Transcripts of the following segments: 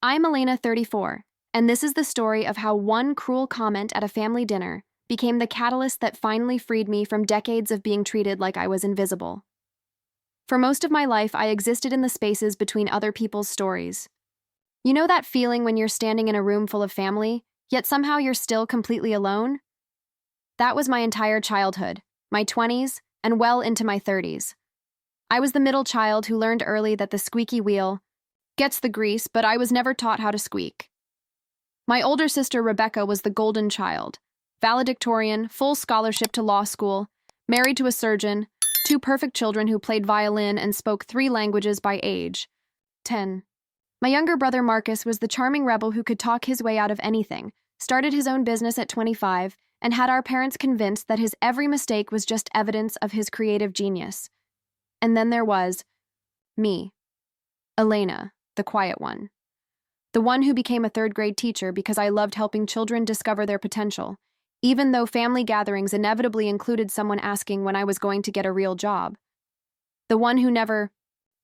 I'm Elena, 34, and this is the story of how one cruel comment at a family dinner became the catalyst that finally freed me from decades of being treated like I was invisible. For most of my life, I existed in the spaces between other people's stories. You know that feeling when you're standing in a room full of family, yet somehow you're still completely alone? That was my entire childhood, my 20s, and well into my 30s. I was the middle child who learned early that the squeaky wheel gets the grease, but I was never taught how to squeak. My older sister Rebecca was the golden child, valedictorian, full scholarship to law school, married to a surgeon, two perfect children who played violin and spoke 3 languages by age 10. My younger brother Marcus was the charming rebel who could talk his way out of anything, started his own business at 25, and had our parents convinced that his every mistake was just evidence of his creative genius. And then there was me, Elena, the quiet one. The one who became a 3rd-grade teacher because I loved helping children discover their potential, even though family gatherings inevitably included someone asking when I was going to get a real job. The one who never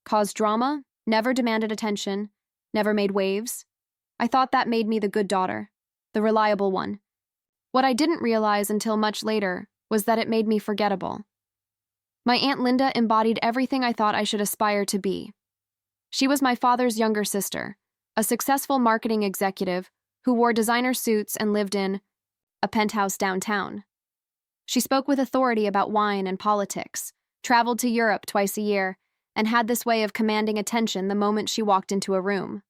caused drama, never demanded attention, never made waves. I thought that made me the good daughter, the reliable one. What I didn't realize until much later was that it made me forgettable. My Aunt Linda embodied everything I thought I should aspire to be. She was my father's younger sister, a successful marketing executive who wore designer suits and lived in a penthouse downtown. She spoke with authority about wine and politics, traveled to Europe twice a year, and had this way of commanding attention the moment she walked into a room.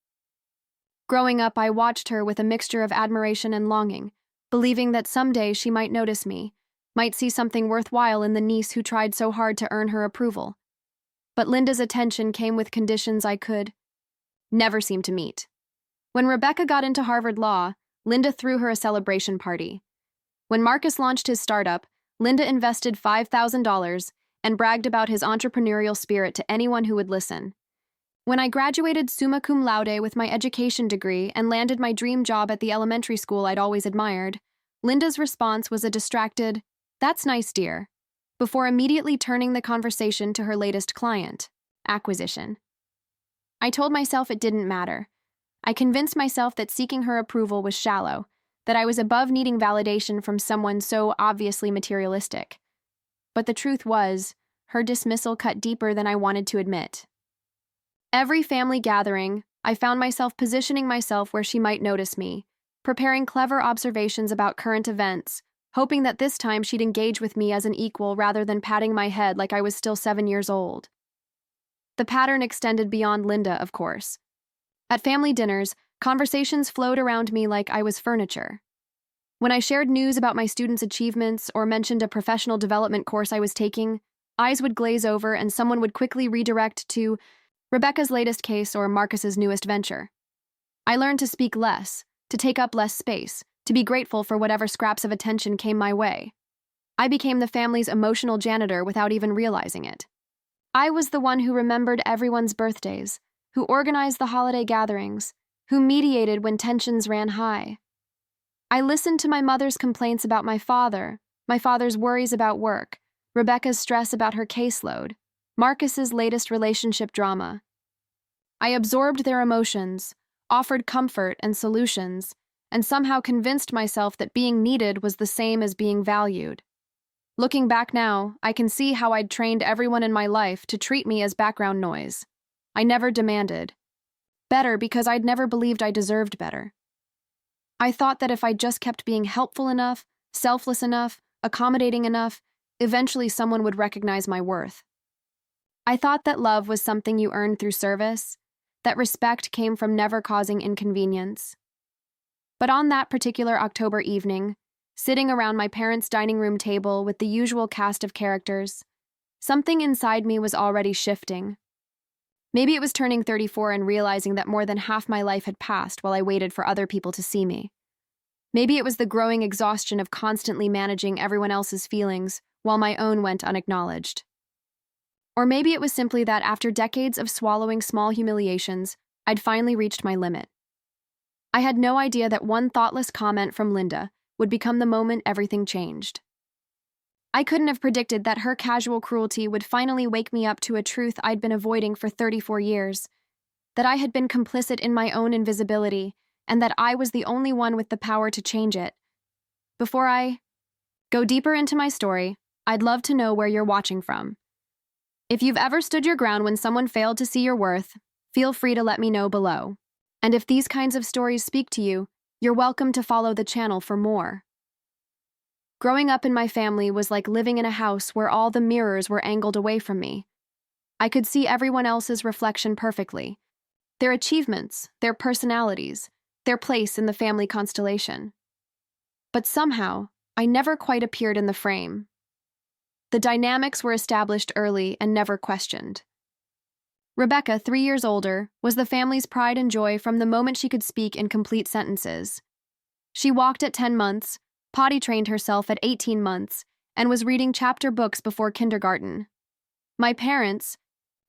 Growing up, I watched her with a mixture of admiration and longing, believing that someday she might notice me, might see something worthwhile in the niece who tried so hard to earn her approval. But Linda's attention came with conditions I could never seem to meet. When Rebecca got into Harvard Law, Linda threw her a celebration party. When Marcus launched his startup, Linda invested $5,000 and bragged about his entrepreneurial spirit to anyone who would listen. When I graduated summa cum laude with my education degree and landed my dream job at the elementary school I'd always admired, Linda's response was a distracted, "That's nice, dear," before immediately turning the conversation to her latest client, acquisition. I told myself it didn't matter. I convinced myself that seeking her approval was shallow, that I was above needing validation from someone so obviously materialistic. But the truth was, her dismissal cut deeper than I wanted to admit. Every family gathering, I found myself positioning myself where she might notice me, preparing clever observations about current events, hoping that this time she'd engage with me as an equal rather than patting my head like I was still 7 years old. The pattern extended beyond Linda, of course. At family dinners, conversations flowed around me like I was furniture. When I shared news about my students' achievements or mentioned a professional development course I was taking, eyes would glaze over and someone would quickly redirect to Rebecca's latest case or Marcus's newest venture. I learned to speak less, to take up less space, to be grateful for whatever scraps of attention came my way. I became the family's emotional janitor without even realizing it. I was the one who remembered everyone's birthdays, who organized the holiday gatherings, who mediated when tensions ran high. I listened to my mother's complaints about my father's worries about work, Rebecca's stress about her caseload, Marcus's latest relationship drama. I absorbed their emotions, offered comfort and solutions, and somehow convinced myself that being needed was the same as being valued. Looking back now, I can see how I'd trained everyone in my life to treat me as background noise. I never demanded better because I'd never believed I deserved better. I thought that if I just kept being helpful enough, selfless enough, accommodating enough, eventually someone would recognize my worth. I thought that love was something you earned through service, that respect came from never causing inconvenience. But on that particular October evening, sitting around my parents' dining room table with the usual cast of characters, something inside me was already shifting. Maybe it was turning 34 and realizing that more than half my life had passed while I waited for other people to see me. Maybe it was the growing exhaustion of constantly managing everyone else's feelings while my own went unacknowledged. Or maybe it was simply that after decades of swallowing small humiliations, I'd finally reached my limit. I had no idea that one thoughtless comment from Linda would become the moment everything changed. I couldn't have predicted that her casual cruelty would finally wake me up to a truth I'd been avoiding for 34 years. that I had been complicit in my own invisibility, and that I was the only one with the power to change it. Before I go deeper into my story, I'd love to know where you're watching from. If you've ever stood your ground when someone failed to see your worth, feel free to let me know below. And if these kinds of stories speak to you, you're welcome to follow the channel for more. Growing up in my family was like living in a house where all the mirrors were angled away from me. I could see everyone else's reflection perfectly. Their achievements, their personalities, their place in the family constellation. But somehow, I never quite appeared in the frame. The dynamics were established early and never questioned. Rebecca, 3 years older, was the family's pride and joy from the moment she could speak in complete sentences. She walked at 10 months, potty trained herself at 18 months, and was reading chapter books before kindergarten. My parents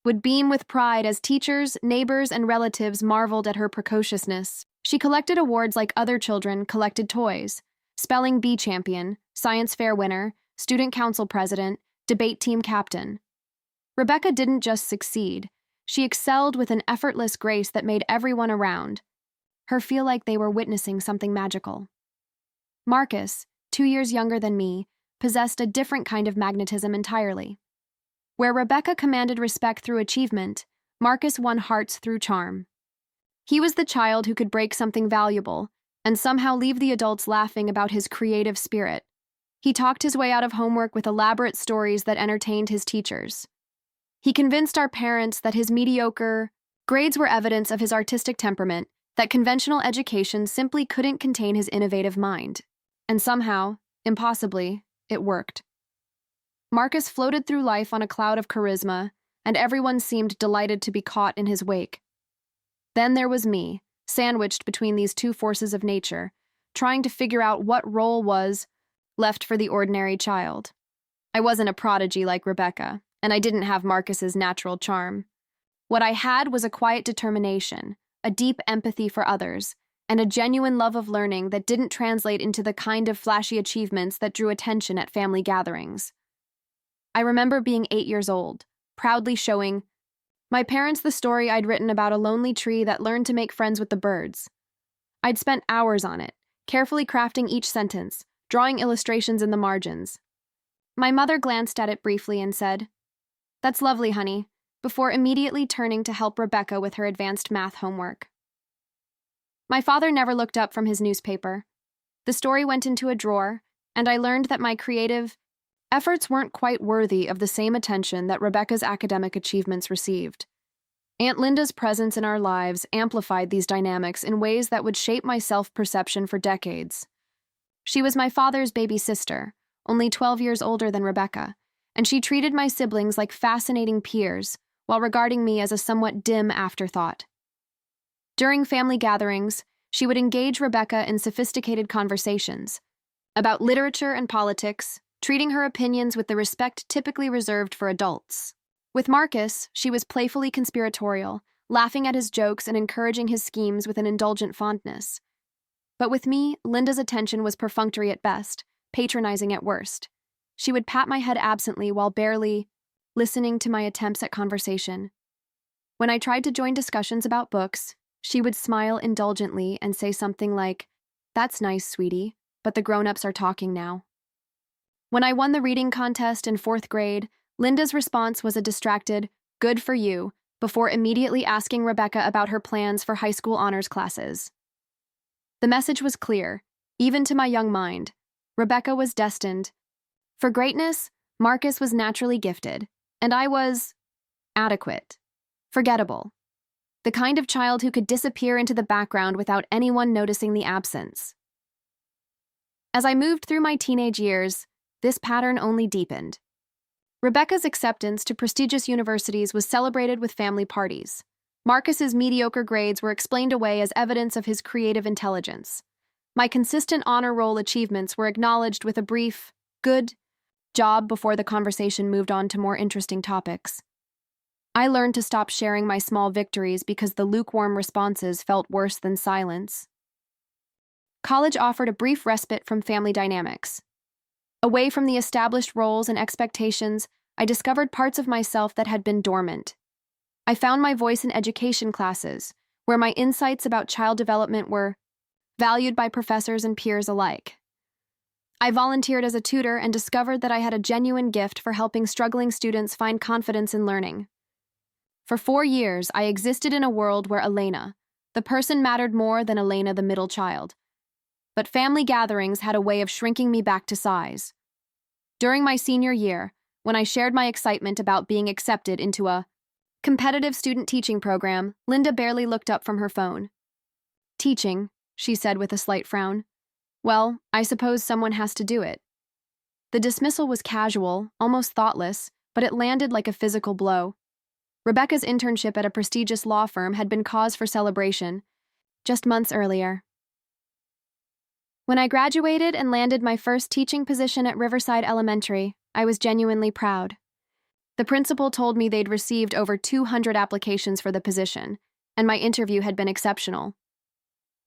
would beam with pride as teachers, neighbors, and relatives marveled at her precociousness. She collected awards like other children collected toys: spelling bee champion, science fair winner, student council president, debate team captain. Rebecca didn't just succeed, she excelled with an effortless grace that made everyone around her feel like they were witnessing something magical. Marcus, 2 years younger than me, possessed a different kind of magnetism entirely. Where Rebecca commanded respect through achievement, Marcus won hearts through charm. He was the child who could break something valuable and somehow leave the adults laughing about his creative spirit. He talked his way out of homework with elaborate stories that entertained his teachers. He convinced our parents that his mediocre grades were evidence of his artistic temperament, that conventional education simply couldn't contain his innovative mind. And somehow, impossibly, it worked. Marcus floated through life on a cloud of charisma, and everyone seemed delighted to be caught in his wake. Then there was me, sandwiched between these two forces of nature, trying to figure out what role was left for the ordinary child. I wasn't a prodigy like Rebecca, and I didn't have Marcus's natural charm. What I had was a quiet determination, a deep empathy for others, and a genuine love of learning that didn't translate into the kind of flashy achievements that drew attention at family gatherings. I remember being 8 years old, proudly showing my parents the story I'd written about a lonely tree that learned to make friends with the birds. I'd spent hours on it, carefully crafting each sentence, drawing illustrations in the margins. My mother glanced at it briefly and said, "That's lovely, honey," before immediately turning to help Rebecca with her advanced math homework. My father never looked up from his newspaper. The story went into a drawer, and I learned that my creative efforts weren't quite worthy of the same attention that Rebecca's academic achievements received. Aunt Linda's presence in our lives amplified these dynamics in ways that would shape my self-perception for decades. She was my father's baby sister, only 12 years older than Rebecca, and she treated my siblings like fascinating peers while regarding me as a somewhat dim afterthought. During family gatherings, she would engage Rebecca in sophisticated conversations about literature and politics, treating her opinions with the respect typically reserved for adults. With Marcus, she was playfully conspiratorial, laughing at his jokes and encouraging his schemes with an indulgent fondness. But with me, Linda's attention was perfunctory at best, patronizing at worst. She would pat my head absently while barely listening to my attempts at conversation. When I tried to join discussions about books, she would smile indulgently and say something like, "That's nice, sweetie, but the grown-ups are talking now." When I won the reading contest in 4th grade, Linda's response was a distracted, "Good for you," before immediately asking Rebecca about her plans for high school honors classes. The message was clear, even to my young mind. Rebecca was destined for greatness, Marcus was naturally gifted, and I was adequate, forgettable. The kind of child who could disappear into the background without anyone noticing the absence. As I moved through my teenage years, this pattern only deepened. Rebecca's acceptance to prestigious universities was celebrated with family parties. Marcus's mediocre grades were explained away as evidence of his creative intelligence. My consistent honor roll achievements were acknowledged with a brief, "good job" before the conversation moved on to more interesting topics. I learned to stop sharing my small victories because the lukewarm responses felt worse than silence. College offered a brief respite from family dynamics. Away from the established roles and expectations, I discovered parts of myself that had been dormant. I found my voice in education classes, where my insights about child development were valued by professors and peers alike. I volunteered as a tutor and discovered that I had a genuine gift for helping struggling students find confidence in learning. For 4 years, I existed in a world where Elena, the person, mattered more than Elena, the middle child. But family gatherings had a way of shrinking me back to size. During my senior year, when I shared my excitement about being accepted into a competitive student teaching program, Linda barely looked up from her phone. "Teaching," she said with a slight frown. "Well, I suppose someone has to do it." The dismissal was casual, almost thoughtless, but it landed like a physical blow. Rebecca's internship at a prestigious law firm had been cause for celebration just months earlier. When I graduated and landed my first teaching position at Riverside Elementary, I was genuinely proud. The principal told me they'd received over 200 applications for the position, and my interview had been exceptional.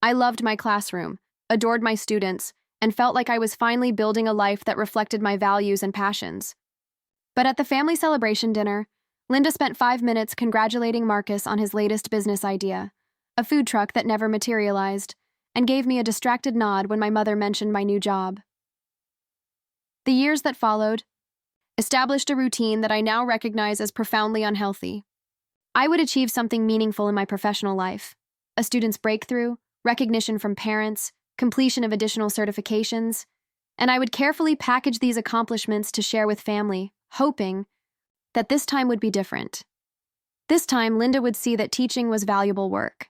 I loved my classroom, adored my students, and felt like I was finally building a life that reflected my values and passions. But at the family celebration dinner, Linda spent 5 minutes congratulating Marcus on his latest business idea, a food truck that never materialized, and gave me a distracted nod when my mother mentioned my new job. The years that followed established a routine that I now recognize as profoundly unhealthy. I would achieve something meaningful in my professional life: a student's breakthrough, recognition from parents, completion of additional certifications, and I would carefully package these accomplishments to share with family, hoping that this time would be different. This time, Linda would see that teaching was valuable work.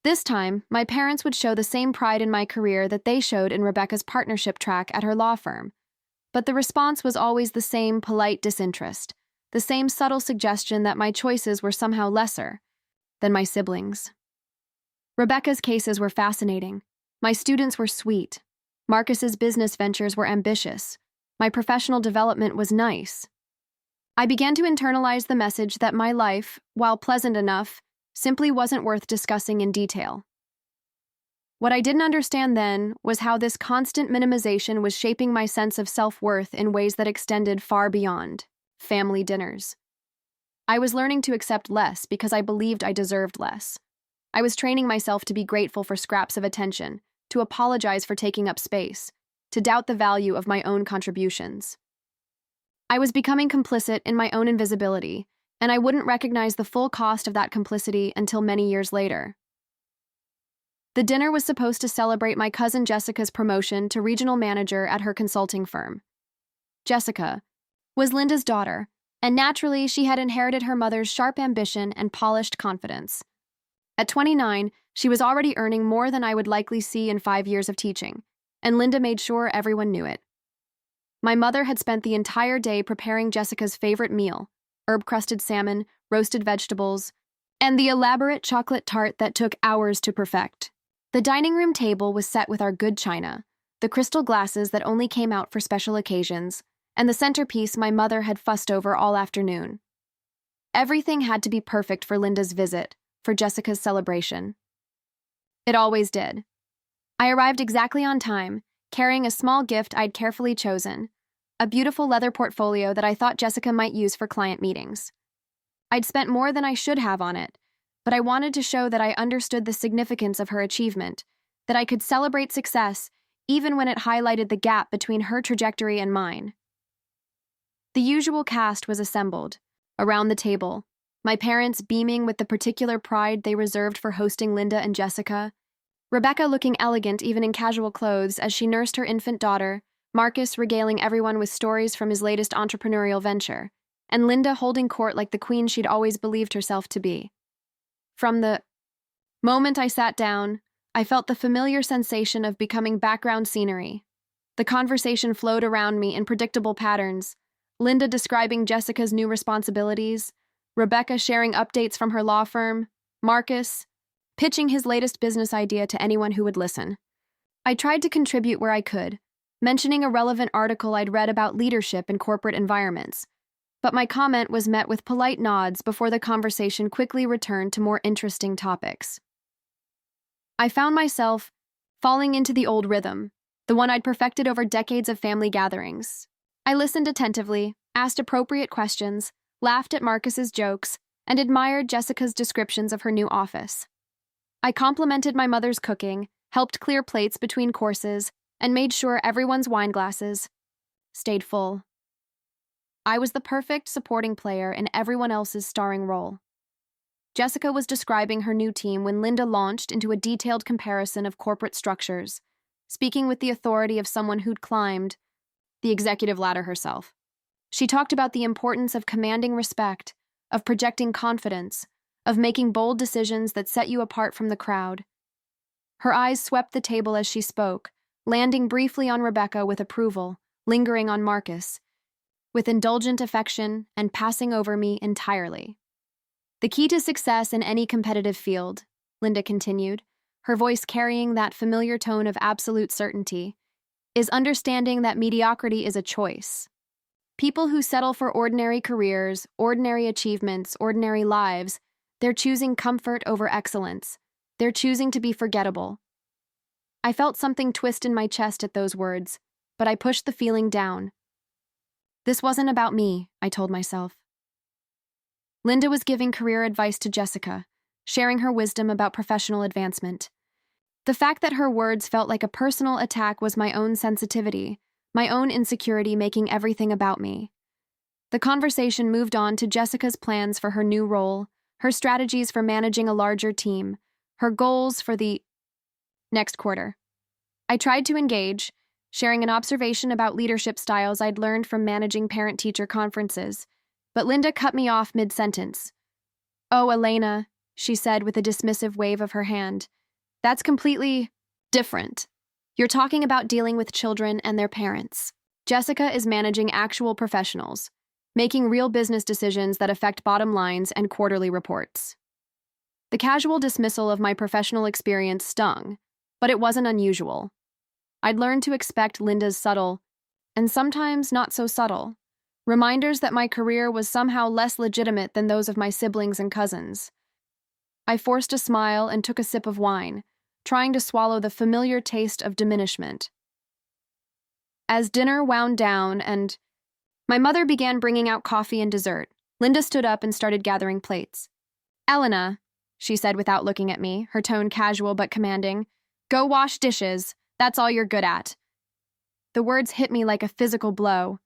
This time, my parents would show the same pride in my career that they showed in Rebecca's partnership track at her law firm. But the response was always the same polite disinterest, the same subtle suggestion that my choices were somehow lesser than my siblings. Rebecca's cases were fascinating. My students were sweet. Marcus's business ventures were ambitious. My professional development was nice. I began to internalize the message that my life, while pleasant enough, simply wasn't worth discussing in detail. What I didn't understand then was how this constant minimization was shaping my sense of self-worth in ways that extended far beyond family dinners. I was learning to accept less because I believed I deserved less. I was training myself to be grateful for scraps of attention, to apologize for taking up space, to doubt the value of my own contributions. I was becoming complicit in my own invisibility, and I wouldn't recognize the full cost of that complicity until many years later. The dinner was supposed to celebrate my cousin Jessica's promotion to regional manager at her consulting firm. Jessica was Linda's daughter, and naturally she had inherited her mother's sharp ambition and polished confidence. At 29, she was already earning more than I would likely see in 5 years of teaching, and Linda made sure everyone knew it. My mother had spent the entire day preparing Jessica's favorite meal: herb-crusted salmon, roasted vegetables, and the elaborate chocolate tart that took hours to perfect. The dining room table was set with our good china, the crystal glasses that only came out for special occasions, and the centerpiece my mother had fussed over all afternoon. Everything had to be perfect for Linda's visit, for Jessica's celebration. It always did. I arrived exactly on time, carrying a small gift I'd carefully chosen, a beautiful leather portfolio that I thought Jessica might use for client meetings. I'd spent more than I should have on it, but I wanted to show that I understood the significance of her achievement, that I could celebrate success even when it highlighted the gap between her trajectory and mine. The usual cast was assembled, around the table, my parents beaming with the particular pride they reserved for hosting Linda and Jessica, Rebecca looking elegant even in casual clothes as she nursed her infant daughter, Marcus regaling everyone with stories from his latest entrepreneurial venture, and Linda holding court like the queen she'd always believed herself to be. From the moment I sat down, I felt the familiar sensation of becoming background scenery. The conversation flowed around me in predictable patterns, Linda describing Jessica's new responsibilities, Rebecca sharing updates from her law firm, Marcus pitching his latest business idea to anyone who would listen. I tried to contribute where I could, mentioning a relevant article I'd read about leadership in corporate environments, but my comment was met with polite nods before the conversation quickly returned to more interesting topics. I found myself falling into the old rhythm, the one I'd perfected over decades of family gatherings. I listened attentively, asked appropriate questions, laughed at Marcus's jokes, and admired Jessica's descriptions of her new office. I complimented my mother's cooking, helped clear plates between courses, and made sure everyone's wine glasses stayed full. I was the perfect supporting player in everyone else's starring role. Jessica was describing her new team when Linda launched into a detailed comparison of corporate structures, speaking with the authority of someone who'd climbed the executive ladder herself. She talked about the importance of commanding respect, of projecting confidence, of making bold decisions that set you apart from the crowd. Her eyes swept the table as she spoke, landing briefly on Rebecca with approval, lingering on Marcus with indulgent affection, and passing over me entirely. The key to success in any competitive field, Linda continued, her voice carrying that familiar tone of absolute certainty, is understanding that mediocrity is a choice. People who settle for ordinary careers, ordinary achievements, ordinary lives, they're choosing comfort over excellence. They're choosing to be forgettable. I felt something twist in my chest at those words, but I pushed the feeling down. This wasn't about me, I told myself. Linda was giving career advice to Jessica, sharing her wisdom about professional advancement. The fact that her words felt like a personal attack was my own sensitivity, my own insecurity making everything about me. The conversation moved on to Jessica's plans for her new role, her strategies for managing a larger team, her goals for the next quarter. I tried to engage, sharing an observation about leadership styles I'd learned from managing parent-teacher conferences, but Linda cut me off mid-sentence. "Oh, Elena," she said with a dismissive wave of her hand, "that's completely different. You're talking about dealing with children and their parents. Jessica is managing actual professionals, making real business decisions that affect bottom lines and quarterly reports." The casual dismissal of my professional experience stung, but it wasn't unusual. I'd learned to expect Linda's subtle, and sometimes not so subtle, reminders that my career was somehow less legitimate than those of my siblings and cousins. I forced a smile and took a sip of wine, trying to swallow the familiar taste of diminishment. As dinner wound down and my mother began bringing out coffee and dessert, Linda stood up and started gathering plates. "Elena," she said without looking at me, her tone casual but commanding, "go wash dishes. That's all you're good at." The words hit me like a physical blow.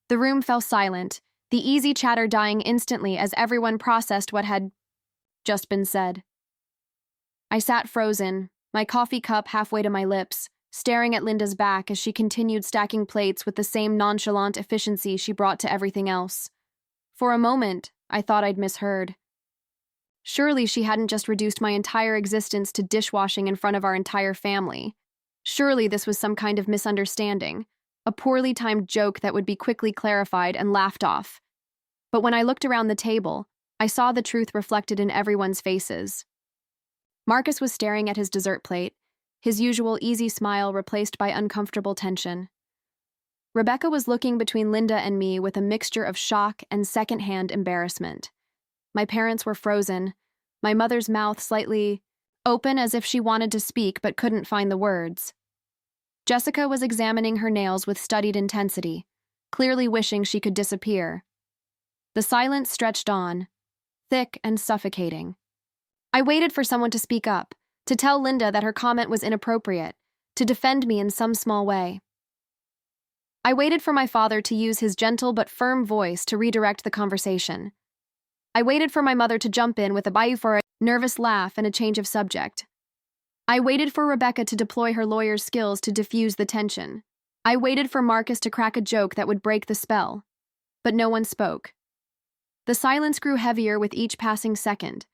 The room fell silent, the easy chatter dying instantly as everyone processed what had just been said. I sat frozen, my coffee cup halfway to my lips, staring at Linda's back as she continued stacking plates with the same nonchalant efficiency she brought to everything else. For a moment, I thought I'd misheard. Surely she hadn't just reduced my entire existence to dishwashing in front of our entire family. Surely this was some kind of misunderstanding, a poorly timed joke that would be quickly clarified and laughed off. But when I looked around the table, I saw the truth reflected in everyone's faces. Marcus was staring at his dessert plate, his usual easy smile replaced by uncomfortable tension. Rebecca was looking between Linda and me with a mixture of shock and secondhand embarrassment. My parents were frozen, my mother's mouth slightly open as if she wanted to speak but couldn't find the words. Jessica was examining her nails with studied intensity, clearly wishing she could disappear. The silence stretched on, thick and suffocating. I waited for someone to speak up, to tell Linda that her comment was inappropriate, to defend me in some small way. I waited for my father to use his gentle but firm voice to redirect the conversation. I waited for my mother to jump in with a euphoric, nervous laugh and a change of subject. I waited for Rebecca to deploy her lawyer's skills to diffuse the tension. I waited for Marcus to crack a joke that would break the spell. But no one spoke. The silence grew heavier with each passing second,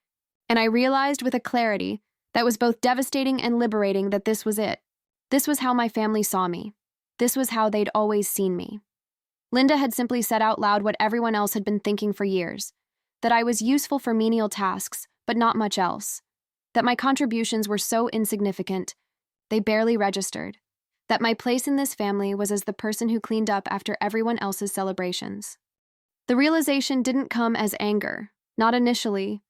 and I realized with a clarity that was both devastating and liberating that this was it. This was how my family saw me. This was how they'd always seen me. Linda had simply said out loud what everyone else had been thinking for years, that I was useful for menial tasks, but not much else. That my contributions were so insignificant, they barely registered. That my place in this family was as the person who cleaned up after everyone else's celebrations. The realization didn't come as anger, not initially.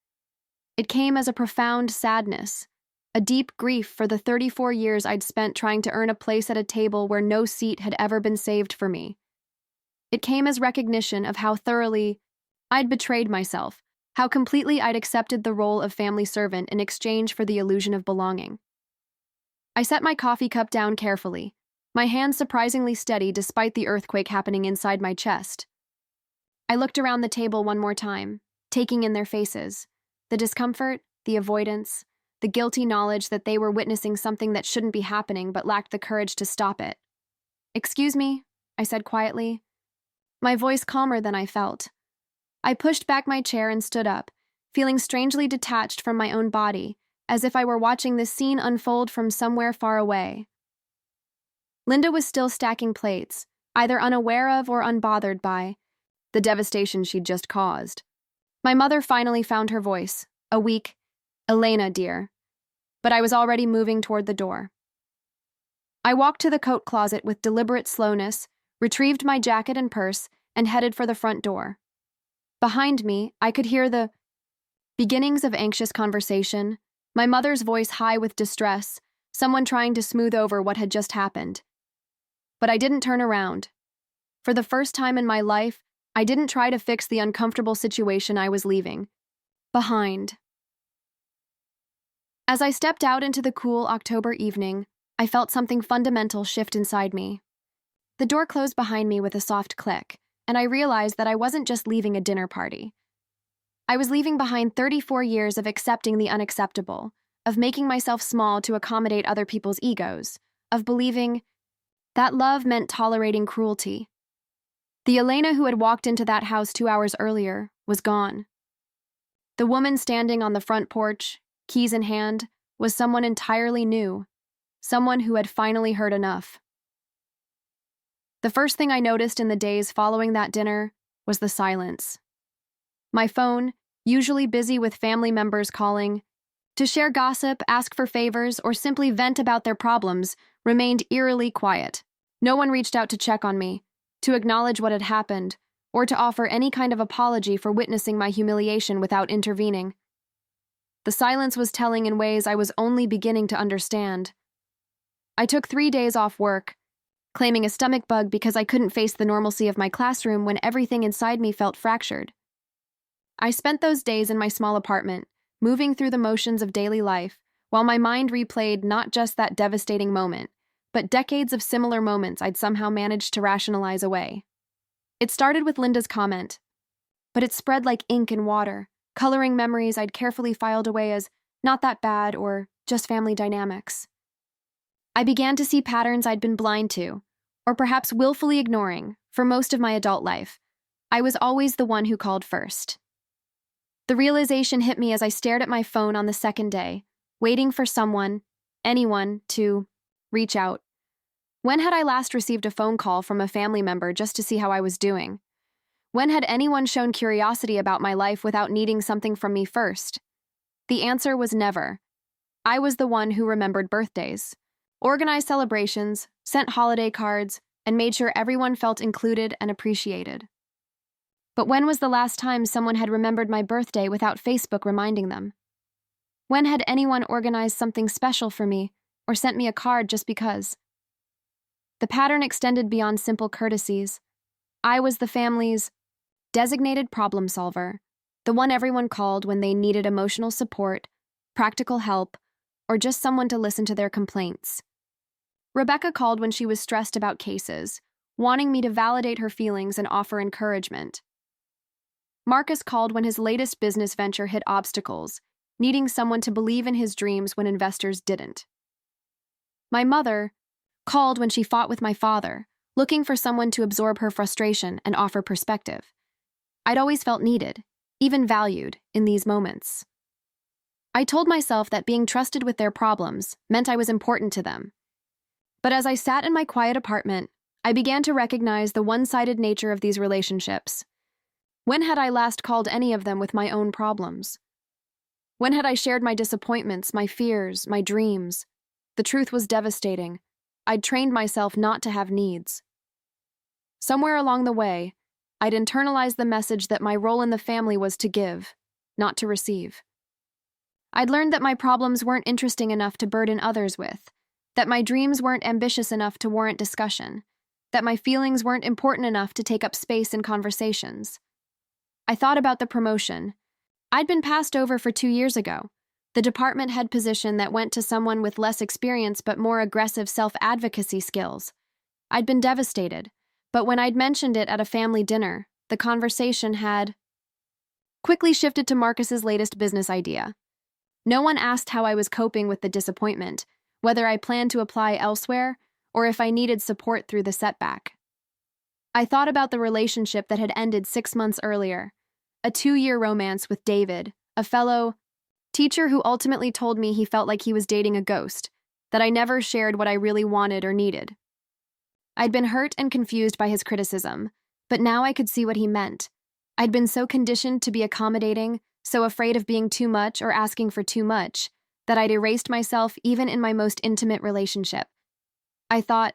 It came as a profound sadness, a deep grief for the 34 years I'd spent trying to earn a place at a table where no seat had ever been saved for me. It came as recognition of how thoroughly I'd betrayed myself, How completely I'd accepted the role of family servant in exchange for the illusion of belonging. I set my coffee cup down carefully, my hands surprisingly steady despite the earthquake happening inside my chest. I looked around the table one more time, taking in their faces, the discomfort, the avoidance, the guilty knowledge that they were witnessing something that shouldn't be happening but lacked the courage to stop it. "Excuse me," I said quietly, my voice calmer than I felt. I pushed back my chair and stood up, feeling strangely detached from my own body, as if I were watching this scene unfold from somewhere far away. Linda was still stacking plates, either unaware of or unbothered by the devastation she'd just caused. My mother finally found her voice, a weak, "Elena, dear," but I was already moving toward the door. I walked to the coat closet with deliberate slowness, retrieved my jacket and purse, and headed for the front door. Behind me, I could hear the beginnings of anxious conversation, my mother's voice high with distress, someone trying to smooth over what had just happened. But I didn't turn around. For the first time in my life, I didn't try to fix the uncomfortable situation I was leaving behind. As I stepped out into the cool October evening, I felt something fundamental shift inside me. The door closed behind me with a soft click, and I realized that I wasn't just leaving a dinner party. I was leaving behind 34 years of accepting the unacceptable, of making myself small to accommodate other people's egos, of believing that love meant tolerating cruelty. The Elena who had walked into that house 2 hours earlier was gone. The woman standing on the front porch, keys in hand, was someone entirely new, someone who had finally heard enough. The first thing I noticed in the days following that dinner was the silence. My phone, usually busy with family members calling to share gossip, ask for favors, or simply vent about their problems, remained eerily quiet. No one reached out to check on me, to acknowledge what had happened, or to offer any kind of apology for witnessing my humiliation without intervening. The silence was telling in ways I was only beginning to understand. I took 3 days off work, claiming a stomach bug because I couldn't face the normalcy of my classroom when everything inside me felt fractured. I spent those days in my small apartment, moving through the motions of daily life, while my mind replayed not just that devastating moment, but decades of similar moments I'd somehow managed to rationalize away. It started with Linda's comment, but it spread like ink in water, coloring memories I'd carefully filed away as not that bad or just family dynamics. I began to see patterns I'd been blind to, or perhaps willfully ignoring, for most of my adult life. I was always the one who called first. The realization hit me as I stared at my phone on the second day, waiting for someone, anyone, to reach out. When had I last received a phone call from a family member just to see how I was doing? When had anyone shown curiosity about my life without needing something from me first? The answer was never. I was the one who remembered birthdays, organized celebrations, sent holiday cards, and made sure everyone felt included and appreciated. But when was the last time someone had remembered my birthday without Facebook reminding them? When had anyone organized something special for me or sent me a card just because? The pattern extended beyond simple courtesies. I was the family's designated problem solver, the one everyone called when they needed emotional support, practical help, or just someone to listen to their complaints. Rebecca called when she was stressed about cases, wanting me to validate her feelings and offer encouragement. Marcus called when his latest business venture hit obstacles, needing someone to believe in his dreams when investors didn't. My mother called when she fought with my father, looking for someone to absorb her frustration and offer perspective. I'd always felt needed, even valued, in these moments. I told myself that being trusted with their problems meant I was important to them. But as I sat in my quiet apartment, I began to recognize the one-sided nature of these relationships. When had I last called any of them with my own problems? When had I shared my disappointments, my fears, my dreams? The truth was devastating. I'd trained myself not to have needs. Somewhere along the way, I'd internalized the message that my role in the family was to give, not to receive. I'd learned that my problems weren't interesting enough to burden others with, that my dreams weren't ambitious enough to warrant discussion, that my feelings weren't important enough to take up space in conversations. I thought about the promotion. I'd been passed over for 2 years ago, the department head position that went to someone with less experience but more aggressive self-advocacy skills. I'd been devastated, but when I'd mentioned it at a family dinner, the conversation had quickly shifted to Marcus's latest business idea. No one asked how I was coping with the disappointment, whether I planned to apply elsewhere, or if I needed support through the setback. I thought about the relationship that had ended 6 months earlier, a 2-year romance with David, a fellow teacher who ultimately told me he felt like he was dating a ghost, that I never shared what I really wanted or needed. I'd been hurt and confused by his criticism, but now I could see what he meant. I'd been so conditioned to be accommodating, so afraid of being too much or asking for too much, that I'd erased myself even in my most intimate relationship. I thought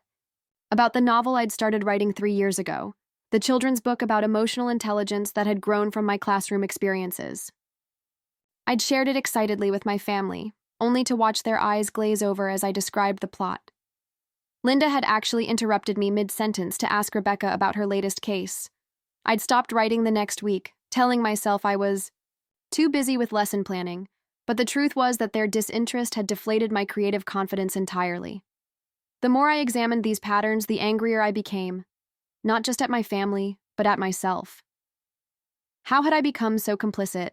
about the novel I'd started writing 3 years ago, the children's book about emotional intelligence that had grown from my classroom experiences. I'd shared it excitedly with my family, only to watch their eyes glaze over as I described the plot. Linda had actually interrupted me mid-sentence to ask Rebecca about her latest case. I'd stopped writing the next week, telling myself I was too busy with lesson planning, but the truth was that their disinterest had deflated my creative confidence entirely. The more I examined these patterns, the angrier I became, not just at my family, but at myself. How had I become so complicit?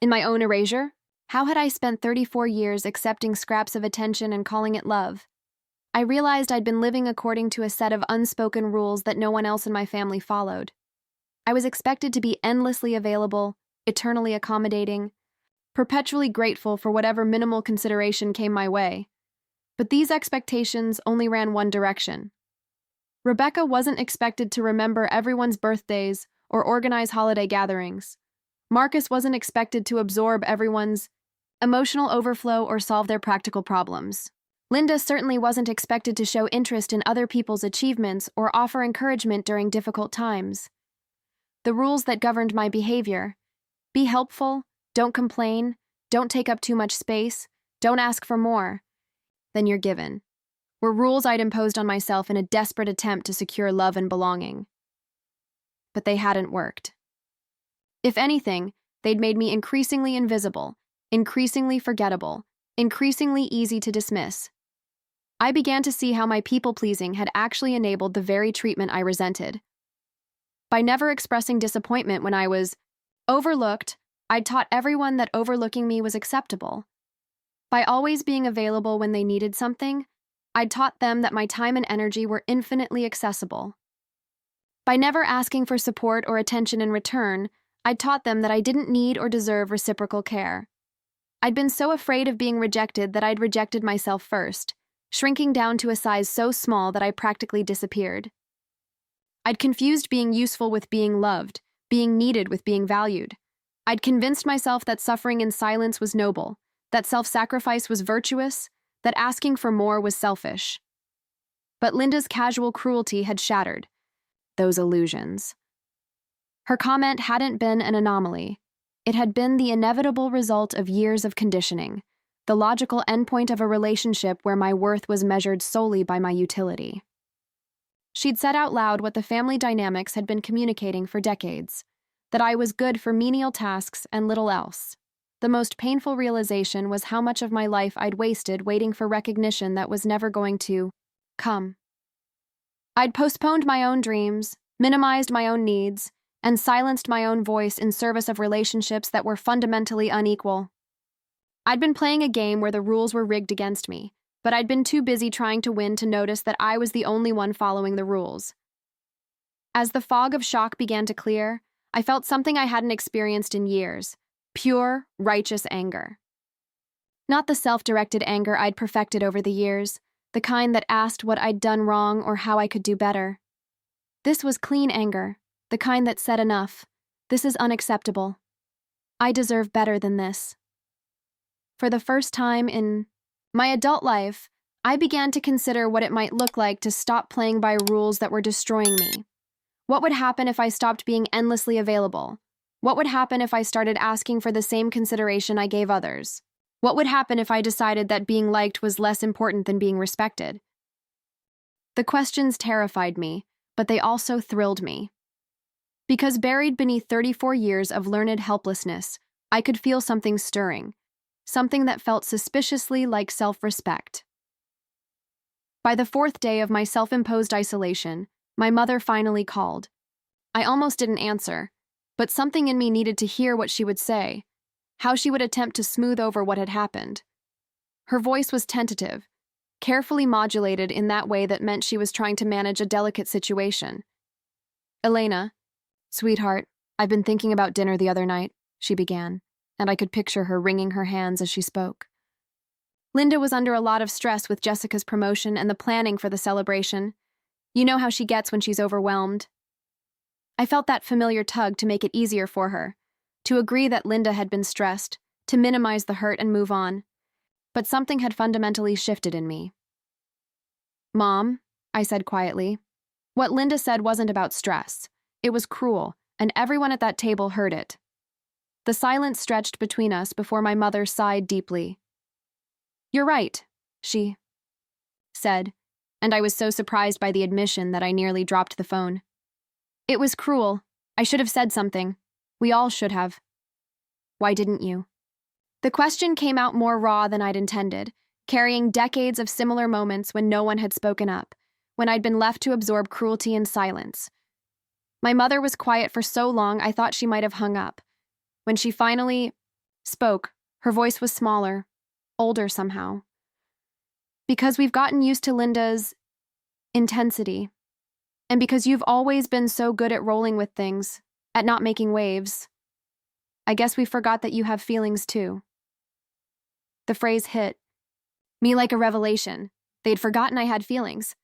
In my own erasure? How had I spent 34 years accepting scraps of attention and calling it love? I realized I'd been living according to a set of unspoken rules that no one else in my family followed. I was expected to be endlessly available, eternally accommodating, perpetually grateful for whatever minimal consideration came my way. But these expectations only ran one direction. Rebecca wasn't expected to remember everyone's birthdays or organize holiday gatherings. Marcus wasn't expected to absorb everyone's emotional overflow or solve their practical problems. Linda certainly wasn't expected to show interest in other people's achievements or offer encouragement during difficult times. The rules that governed my behavior: be helpful, don't complain, don't take up too much space, don't ask for more than you're given, were rules I'd imposed on myself in a desperate attempt to secure love and belonging. But they hadn't worked. If anything, they'd made me increasingly invisible, increasingly forgettable, increasingly easy to dismiss. I began to see how my people-pleasing had actually enabled the very treatment I resented. By never expressing disappointment when I was overlooked, I'd taught everyone that overlooking me was acceptable. By always being available when they needed something, I'd taught them that my time and energy were infinitely accessible. By never asking for support or attention in return, I'd taught them that I didn't need or deserve reciprocal care. I'd been so afraid of being rejected that I'd rejected myself first, shrinking down to a size so small that I practically disappeared. I'd confused being useful with being loved, being needed with being valued. I'd convinced myself that suffering in silence was noble, that self-sacrifice was virtuous, that asking for more was selfish. But Linda's casual cruelty had shattered those illusions. Her comment hadn't been an anomaly. It had been the inevitable result of years of conditioning, the logical endpoint of a relationship where my worth was measured solely by my utility. She'd said out loud what the family dynamics had been communicating for decades, that I was good for menial tasks and little else. The most painful realization was how much of my life I'd wasted waiting for recognition that was never going to come. I'd postponed my own dreams, minimized my own needs, and silenced my own voice in service of relationships that were fundamentally unequal. I'd been playing a game where the rules were rigged against me, but I'd been too busy trying to win to notice that I was the only one following the rules. As the fog of shock began to clear, I felt something I hadn't experienced in years: pure, righteous anger. Not the self-directed anger I'd perfected over the years, the kind that asked what I'd done wrong or how I could do better. This was clean anger, the kind that said enough. This is unacceptable. I deserve better than this. For the first time in my adult life, I began to consider what it might look like to stop playing by rules that were destroying me. What would happen if I stopped being endlessly available? What would happen if I started asking for the same consideration I gave others? What would happen if I decided that being liked was less important than being respected? The questions terrified me, but they also thrilled me. Because buried beneath 34 years of learned helplessness I could feel something stirring, something that felt suspiciously like self-respect. By the fourth day of my self-imposed isolation, my mother finally called. I almost didn't answer, but something in me needed to hear what she would say, how she would attempt to smooth over what had happened. Her voice was tentative, carefully modulated in that way that meant she was trying to manage a delicate situation. "Elena, sweetheart, I've been thinking about dinner the other night," she began, and I could picture her wringing her hands as she spoke. Linda was under a lot of stress with Jessica's promotion and the planning for the celebration. You know how she gets when she's overwhelmed. I felt that familiar tug to make it easier for her, to agree that Linda had been stressed, to minimize the hurt and move on. But something had fundamentally shifted in me. "Mom," I said quietly, "what Linda said wasn't about stress. It was cruel, and everyone at that table heard it." The silence stretched between us before my mother sighed deeply. "You're right," she said, and I was so surprised by the admission that I nearly dropped the phone. "It was cruel. I should have said something. We all should have." "Why didn't you?" The question came out more raw than I'd intended, carrying decades of similar moments when no one had spoken up, when I'd been left to absorb cruelty in silence. My mother was quiet for so long I thought she might have hung up. When she finally spoke, her voice was smaller, older somehow. "Because we've gotten used to Linda's intensity, and because you've always been so good at rolling with things, at not making waves, I guess we forgot that you have feelings too." The phrase hit me like a revelation. They'd forgotten I had feelings.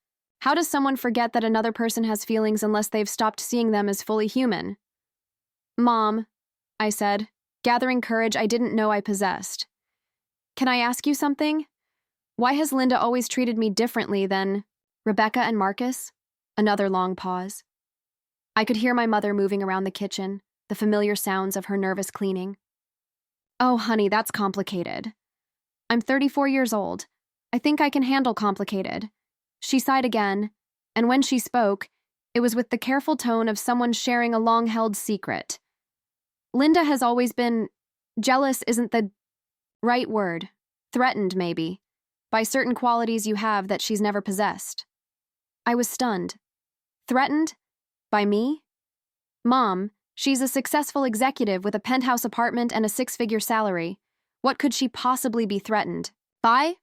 How does someone forget that another person has feelings unless they've stopped seeing them as fully human? "Mom," I said, gathering courage I didn't know I possessed. "Can I ask you something? Why has Linda always treated me differently than Rebecca and Marcus?" Another long pause. I could hear my mother moving around the kitchen, the familiar sounds of her nervous cleaning. "Oh, honey, that's complicated. I'm 34 years old. I think I can handle complicated." She sighed again, and when she spoke, it was with the careful tone of someone sharing a long-held secret. "Linda has always been, jealous isn't the right word, threatened maybe, by certain qualities you have that she's never possessed." I was stunned. Threatened? By me? "Mom, she's a successful executive with a penthouse apartment and a six-figure salary. What could she possibly be threatened by?"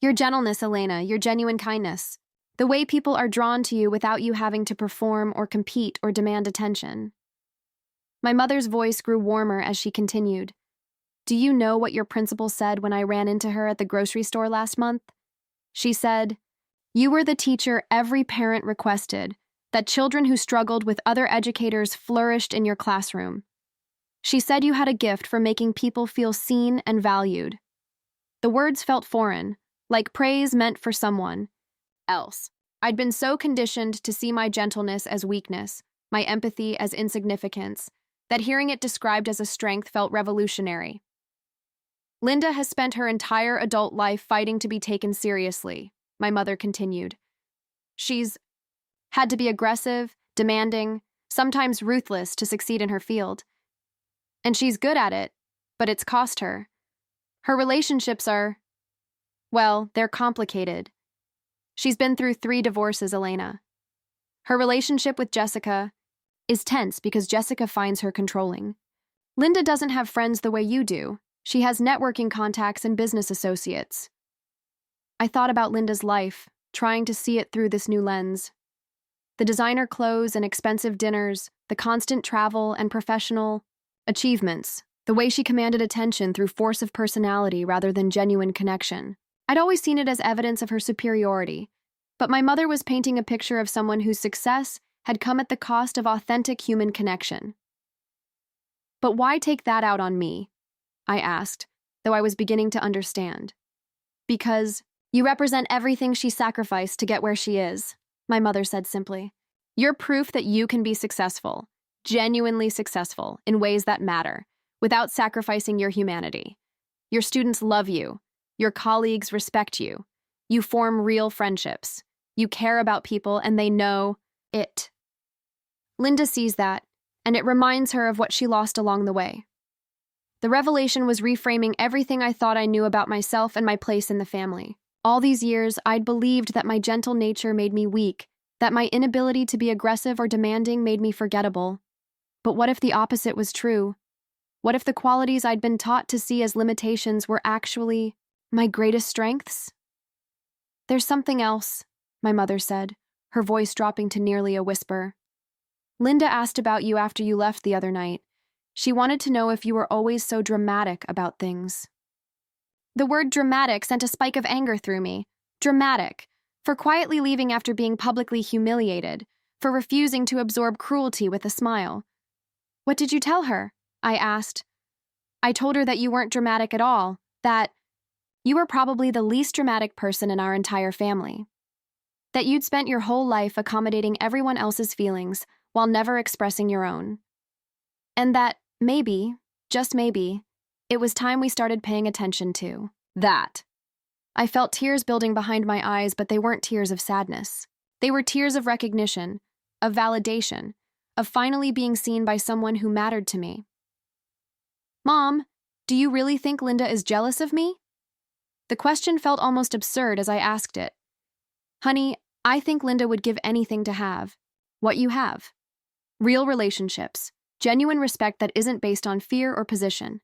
"Your gentleness, Elena, your genuine kindness. The way people are drawn to you without you having to perform or compete or demand attention." My mother's voice grew warmer as she continued. "Do you know what your principal said when I ran into her at the grocery store last month? She said, 'You were the teacher every parent requested, that children who struggled with other educators flourished in your classroom. She said you had a gift for making people feel seen and valued.'" The words felt foreign, like praise meant for someone else. I'd been so conditioned to see my gentleness as weakness, my empathy as insignificance, that hearing it described as a strength felt revolutionary. "Linda has spent her entire adult life fighting to be taken seriously," my mother continued. "She's had to be aggressive, demanding, sometimes ruthless to succeed in her field. And she's good at it, but it's cost her. Her relationships are, well, they're complicated. She's been through 3 divorces, Elena. Her relationship with Jessica is tense because Jessica finds her controlling. Linda doesn't have friends the way you do. She has networking contacts and business associates." I thought about Linda's life, trying to see it through this new lens. The designer clothes and expensive dinners, the constant travel and professional achievements, the way she commanded attention through force of personality rather than genuine connection. I'd always seen it as evidence of her superiority, but my mother was painting a picture of someone whose success had come at the cost of authentic human connection. "But why take that out on me?" I asked, though I was beginning to understand. "Because you represent everything she sacrificed to get where she is," my mother said simply. "You're proof that you can be successful, genuinely successful, in ways that matter, without sacrificing your humanity. Your students love you. Your colleagues respect you. You form real friendships. You care about people, and they know it. Linda sees that, and it reminds her of what she lost along the way. The revelation was reframing everything I thought I knew about myself and my place in the family. All these years, I'd believed that my gentle nature made me weak, that my inability to be aggressive or demanding made me forgettable. But what if the opposite was true? What if the qualities I'd been taught to see as limitations were actually my greatest strengths? "There's something else," my mother said, her voice dropping to nearly a whisper. "Linda asked about you after you left the other night. She wanted to know if you were always so dramatic about things." The word dramatic sent a spike of anger through me. Dramatic. For quietly leaving after being publicly humiliated. For refusing to absorb cruelty with a smile. "What did you tell her?" I asked. "I told her that you weren't dramatic at all, that you were probably the least dramatic person in our entire family. That you'd spent your whole life accommodating everyone else's feelings while never expressing your own. And that maybe, just maybe, it was time we started paying attention to that." I felt tears building behind my eyes, but they weren't tears of sadness. They were tears of recognition, of validation, of finally being seen by someone who mattered to me. "Mom, do you really think Linda is jealous of me?" The question felt almost absurd as I asked it. "Honey, I think Linda would give anything to have what you have. Real relationships, genuine respect that isn't based on fear or position.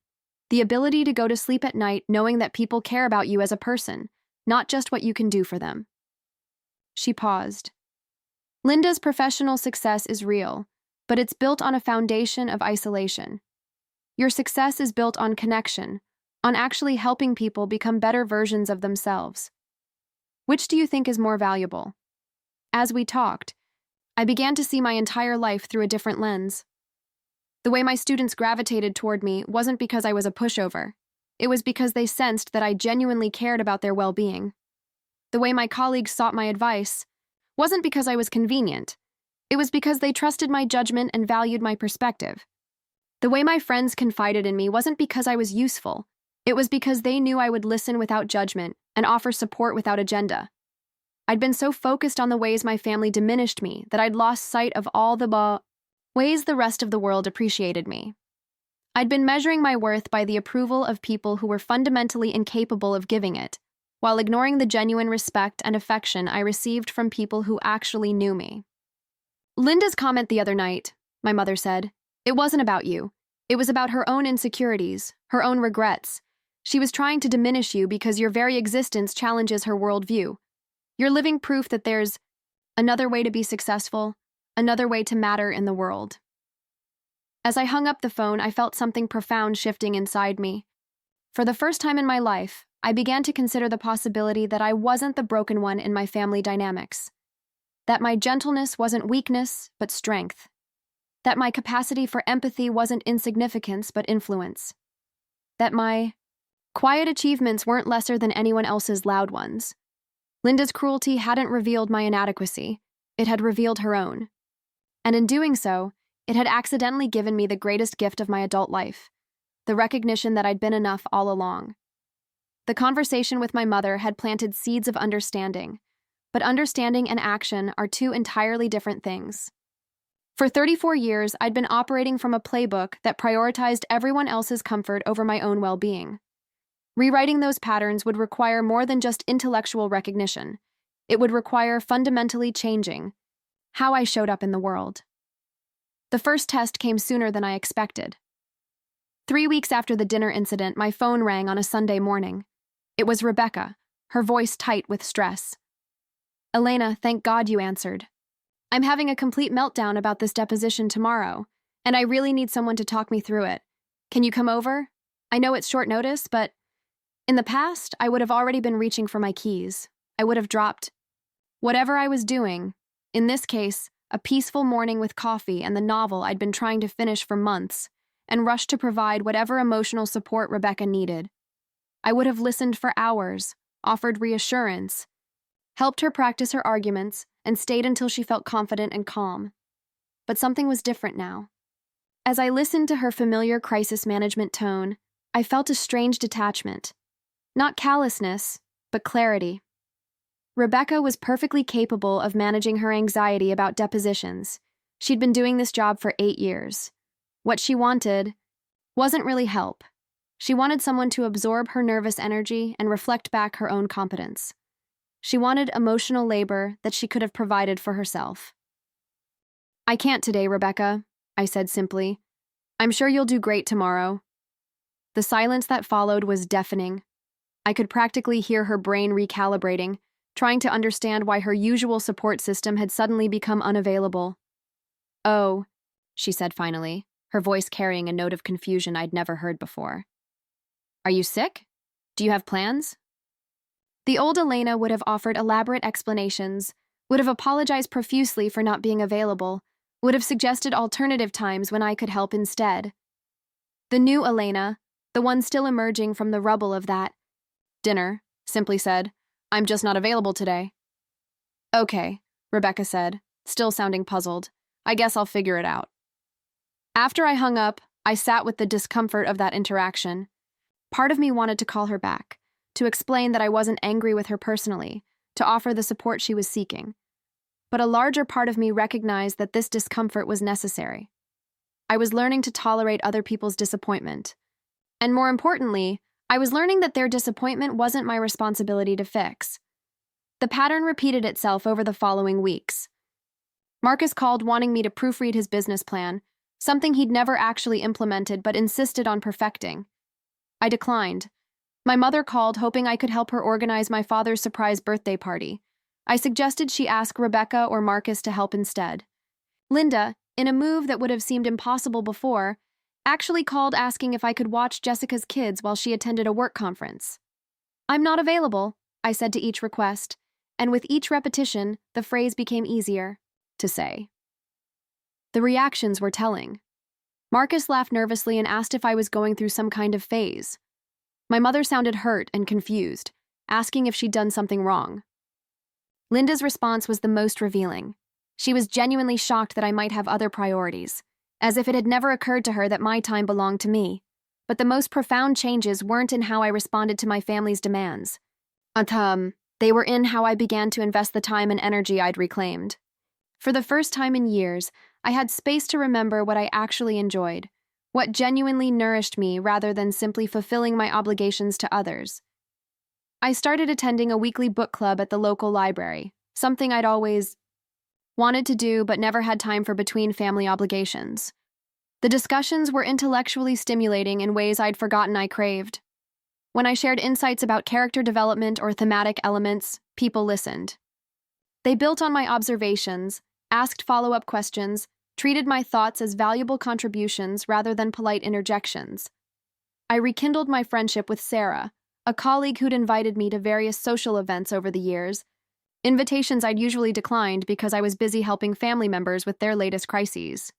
The ability to go to sleep at night knowing that people care about you as a person, not just what you can do for them." She paused. "Linda's professional success is real, but it's built on a foundation of isolation. Your success is built on connection, on actually helping people become better versions of themselves. Which do you think is more valuable?" As we talked, I began to see my entire life through a different lens. The way my students gravitated toward me wasn't because I was a pushover. It was because they sensed that I genuinely cared about their well-being. The way my colleagues sought my advice wasn't because I was convenient. It was because they trusted my judgment and valued my perspective. The way my friends confided in me wasn't because I was useful. It was because they knew I would listen without judgment and offer support without agenda. I'd been so focused on the ways my family diminished me that I'd lost sight of all the ways the rest of the world appreciated me. I'd been measuring my worth by the approval of people who were fundamentally incapable of giving it, while ignoring the genuine respect and affection I received from people who actually knew me. "Linda's comment the other night," my mother said, "it wasn't about you. It was about her own insecurities, her own regrets. She was trying to diminish you because your very existence challenges her worldview. You're living proof that there's another way to be successful, another way to matter in the world." As I hung up the phone, I felt something profound shifting inside me. For the first time in my life, I began to consider the possibility that I wasn't the broken one in my family dynamics. That my gentleness wasn't weakness, but strength. That my capacity for empathy wasn't insignificance, but influence. That my quiet achievements weren't lesser than anyone else's loud ones. Linda's cruelty hadn't revealed my inadequacy. It had revealed her own. And in doing so, it had accidentally given me the greatest gift of my adult life, the recognition that I'd been enough all along. The conversation with my mother had planted seeds of understanding, but understanding and action are two entirely different things. For 34 years, I'd been operating from a playbook that prioritized everyone else's comfort over my own well-being. Rewriting those patterns would require more than just intellectual recognition. It would require fundamentally changing how I showed up in the world. The first test came sooner than I expected. 3 weeks after the dinner incident, my phone rang on a Sunday morning. It was Rebecca, her voice tight with stress. "Elena, thank God you answered. I'm having a complete meltdown about this deposition tomorrow, and I really need someone to talk me through it. Can you come over? I know it's short notice, but in the past, I would have already been reaching for my keys. I would have dropped whatever I was doing, in this case, a peaceful morning with coffee and the novel I'd been trying to finish for months, and rushed to provide whatever emotional support Rebecca needed. I would have listened for hours, offered reassurance, helped her practice her arguments, and stayed until she felt confident and calm. But something was different now. As I listened to her familiar crisis management tone, I felt a strange detachment. Not callousness, but clarity. Rebecca was perfectly capable of managing her anxiety about depositions. She'd been doing this job for 8 years. What she wanted wasn't really help. She wanted someone to absorb her nervous energy and reflect back her own competence. She wanted emotional labor that she could have provided for herself. "I can't today, Rebecca," I said simply. "I'm sure you'll do great tomorrow." The silence that followed was deafening. I could practically hear her brain recalibrating, trying to understand why her usual support system had suddenly become unavailable. "Oh," she said finally, her voice carrying a note of confusion I'd never heard before. "Are you sick? Do you have plans?" The old Elena would have offered elaborate explanations, would have apologized profusely for not being available, would have suggested alternative times when I could help instead. The new Elena, the one still emerging from the rubble of that dinner, simply said, "I'm just not available today." "Okay," Rebecca said, still sounding puzzled. "I guess I'll figure it out." After I hung up, I sat with the discomfort of that interaction. Part of me wanted to call her back, to explain that I wasn't angry with her personally, to offer the support she was seeking. But a larger part of me recognized that this discomfort was necessary. I was learning to tolerate other people's disappointment. And more importantly, I was learning that their disappointment wasn't my responsibility to fix. The pattern repeated itself over the following weeks. Marcus called wanting me to proofread his business plan, something he'd never actually implemented but insisted on perfecting. I declined. My mother called hoping I could help her organize my father's surprise birthday party. I suggested she ask Rebecca or Marcus to help instead. Linda, in a move that would have seemed impossible before, actually called asking if I could watch Jessica's kids while she attended a work conference. "I'm not available," I said to each request, and with each repetition, the phrase became easier to say. The reactions were telling. Marcus laughed nervously and asked if I was going through some kind of phase. My mother sounded hurt and confused, asking if she'd done something wrong. Linda's response was the most revealing. She was genuinely shocked that I might have other priorities, as if it had never occurred to her that my time belonged to me. But the most profound changes weren't in how I responded to my family's demands. They were in how I began to invest the time and energy I'd reclaimed. For the first time in years, I had space to remember what I actually enjoyed, what genuinely nourished me rather than simply fulfilling my obligations to others. I started attending a weekly book club at the local library, something I'd always wanted to do but never had time for between family obligations. The discussions were intellectually stimulating in ways I'd forgotten I craved. When I shared insights about character development or thematic elements, people listened. They built on my observations, asked follow-up questions, treated my thoughts as valuable contributions rather than polite interjections. I rekindled my friendship with Sarah, a colleague who'd invited me to various social events over the years, invitations I'd usually declined because I was busy helping family members with their latest crises.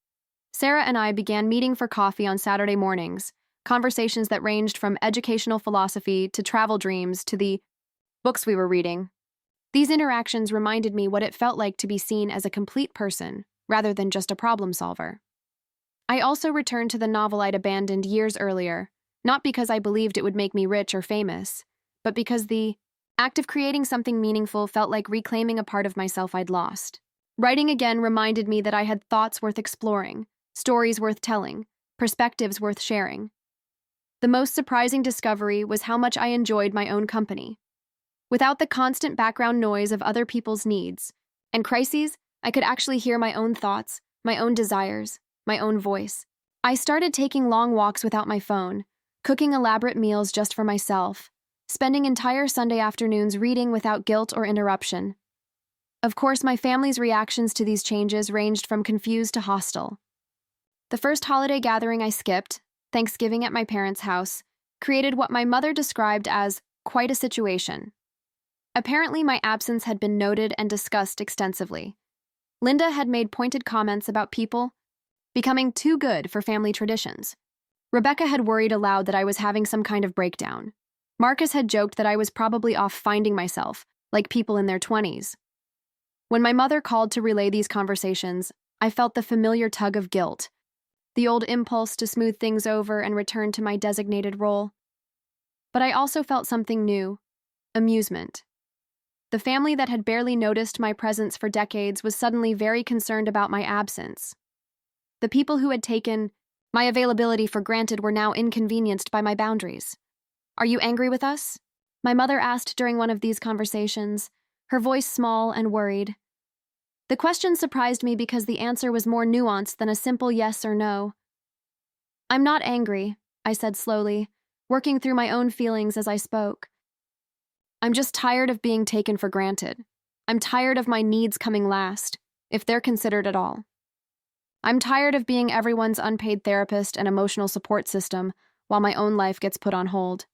Sarah and I began meeting for coffee on Saturday mornings, conversations that ranged from educational philosophy to travel dreams to the books we were reading. These interactions reminded me what it felt like to be seen as a complete person, rather than just a problem solver. I also returned to the novel I'd abandoned years earlier, not because I believed it would make me rich or famous, but because the act of creating something meaningful felt like reclaiming a part of myself I'd lost. Writing again reminded me that I had thoughts worth exploring, stories worth telling, perspectives worth sharing. The most surprising discovery was how much I enjoyed my own company. Without the constant background noise of other people's needs and crises, I could actually hear my own thoughts, my own desires, my own voice. I started taking long walks without my phone, cooking elaborate meals just for myself, spending entire Sunday afternoons reading without guilt or interruption. Of course, my family's reactions to these changes ranged from confused to hostile. The first holiday gathering I skipped, Thanksgiving at my parents' house, created what my mother described as quite a situation. Apparently, my absence had been noted and discussed extensively. Linda had made pointed comments about people becoming too good for family traditions. Rebecca had worried aloud that I was having some kind of breakdown. Marcus had joked that I was probably off finding myself, like people in their 20s. When my mother called to relay these conversations, I felt the familiar tug of guilt, the old impulse to smooth things over and return to my designated role. But I also felt something new, amusement. The family that had barely noticed my presence for decades was suddenly very concerned about my absence. The people who had taken My availability for granted were now inconvenienced by my boundaries. Are you angry with us? My mother asked during one of these conversations, her voice small and worried. The question surprised me because the answer was more nuanced than a simple yes or no. I'm not angry, I said slowly, working through my own feelings as I spoke. I'm just tired of being taken for granted. I'm tired of my needs coming last, if they're considered at all. I'm tired of being everyone's unpaid therapist and emotional support system while my own life gets put on hold.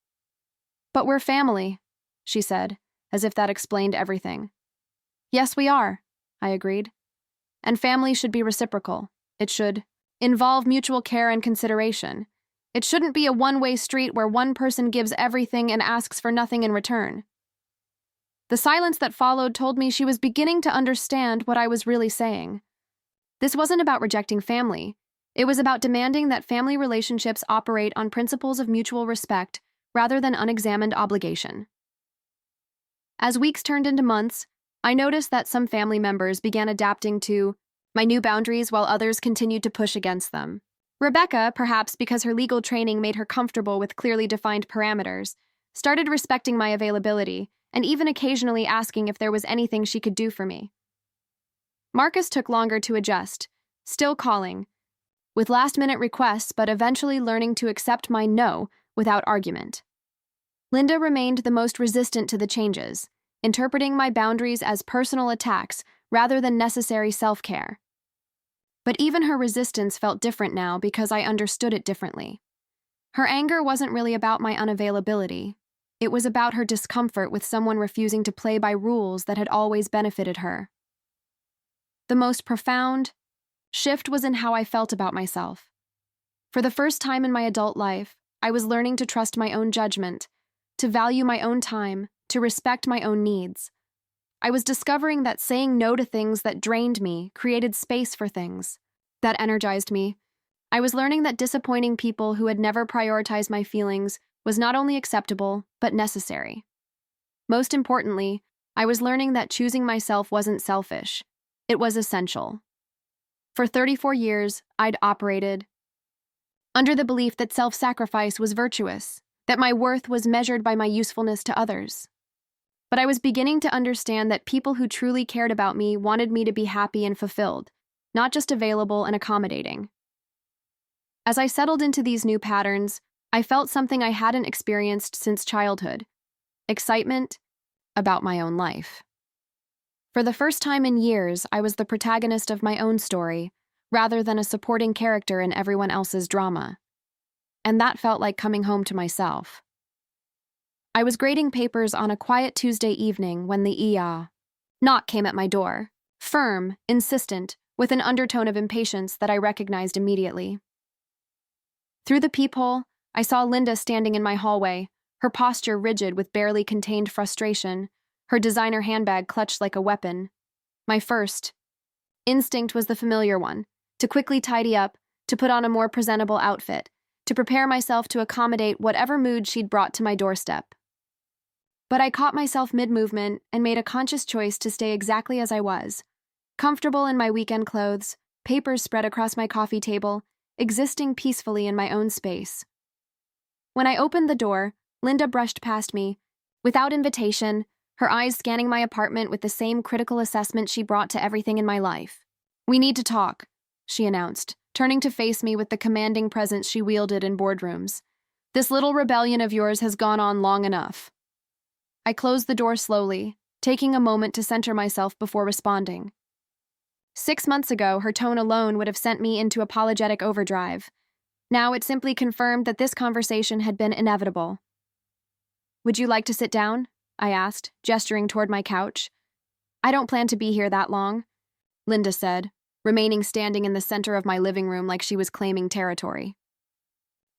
But we're family, she said, as if that explained everything. Yes, we are, I agreed. And family should be reciprocal. It should involve mutual care and consideration. It shouldn't be a one-way street where one person gives everything and asks for nothing in return. The silence that followed told me she was beginning to understand what I was really saying. This wasn't about rejecting family. It was about demanding that family relationships operate on principles of mutual respect rather than unexamined obligation. As weeks turned into months, I noticed that some family members began adapting to my new boundaries while others continued to push against them. Rebecca, perhaps because her legal training made her comfortable with clearly defined parameters, started respecting my availability and even occasionally asking if there was anything she could do for me. Marcus took longer to adjust, still calling, with last-minute requests but eventually learning to accept my no without argument. Linda remained the most resistant to the changes, interpreting my boundaries as personal attacks rather than necessary self-care. But even her resistance felt different now because I understood it differently. Her anger wasn't really about my unavailability. It was about her discomfort with someone refusing to play by rules that had always benefited her. The most profound shift was in how I felt about myself. For the first time in my adult life, I was learning to trust my own judgment, to value my own time, to respect my own needs. I was discovering that saying no to things that drained me created space for things that energized me. I was learning that disappointing people who had never prioritized my feelings was not only acceptable, but necessary. Most importantly, I was learning that choosing myself wasn't selfish. It was essential. For 34 years, I'd operated under the belief that self-sacrifice was virtuous, that my worth was measured by my usefulness to others. But I was beginning to understand that people who truly cared about me wanted me to be happy and fulfilled, not just available and accommodating. As I settled into these new patterns, I felt something I hadn't experienced since childhood: excitement about my own life. For the first time in years, I was the protagonist of my own story, rather than a supporting character in everyone else's drama. And that felt like coming home to myself. I was grading papers on a quiet Tuesday evening when the knock came at my door, firm, insistent, with an undertone of impatience that I recognized immediately. Through the peephole, I saw Linda standing in my hallway, her posture rigid with barely contained frustration, her designer handbag clutched like a weapon. My first instinct was the familiar one: to quickly tidy up, to put on a more presentable outfit, to prepare myself to accommodate whatever mood she'd brought to my doorstep. But I caught myself mid-movement and made a conscious choice to stay exactly as I was, comfortable in my weekend clothes, papers spread across my coffee table, existing peacefully in my own space. When I opened the door, Linda brushed past me, without invitation, her eyes scanning my apartment with the same critical assessment she brought to everything in my life. "We need to talk," she announced, turning to face me with the commanding presence she wielded in boardrooms. "This little rebellion of yours has gone on long enough." I closed the door slowly, taking a moment to center myself before responding. 6 months ago, her tone alone would have sent me into apologetic overdrive. Now it simply confirmed that this conversation had been inevitable. "Would you like to sit down?" I asked, gesturing toward my couch. "I don't plan to be here that long," Linda said, remaining standing in the center of my living room like she was claiming territory.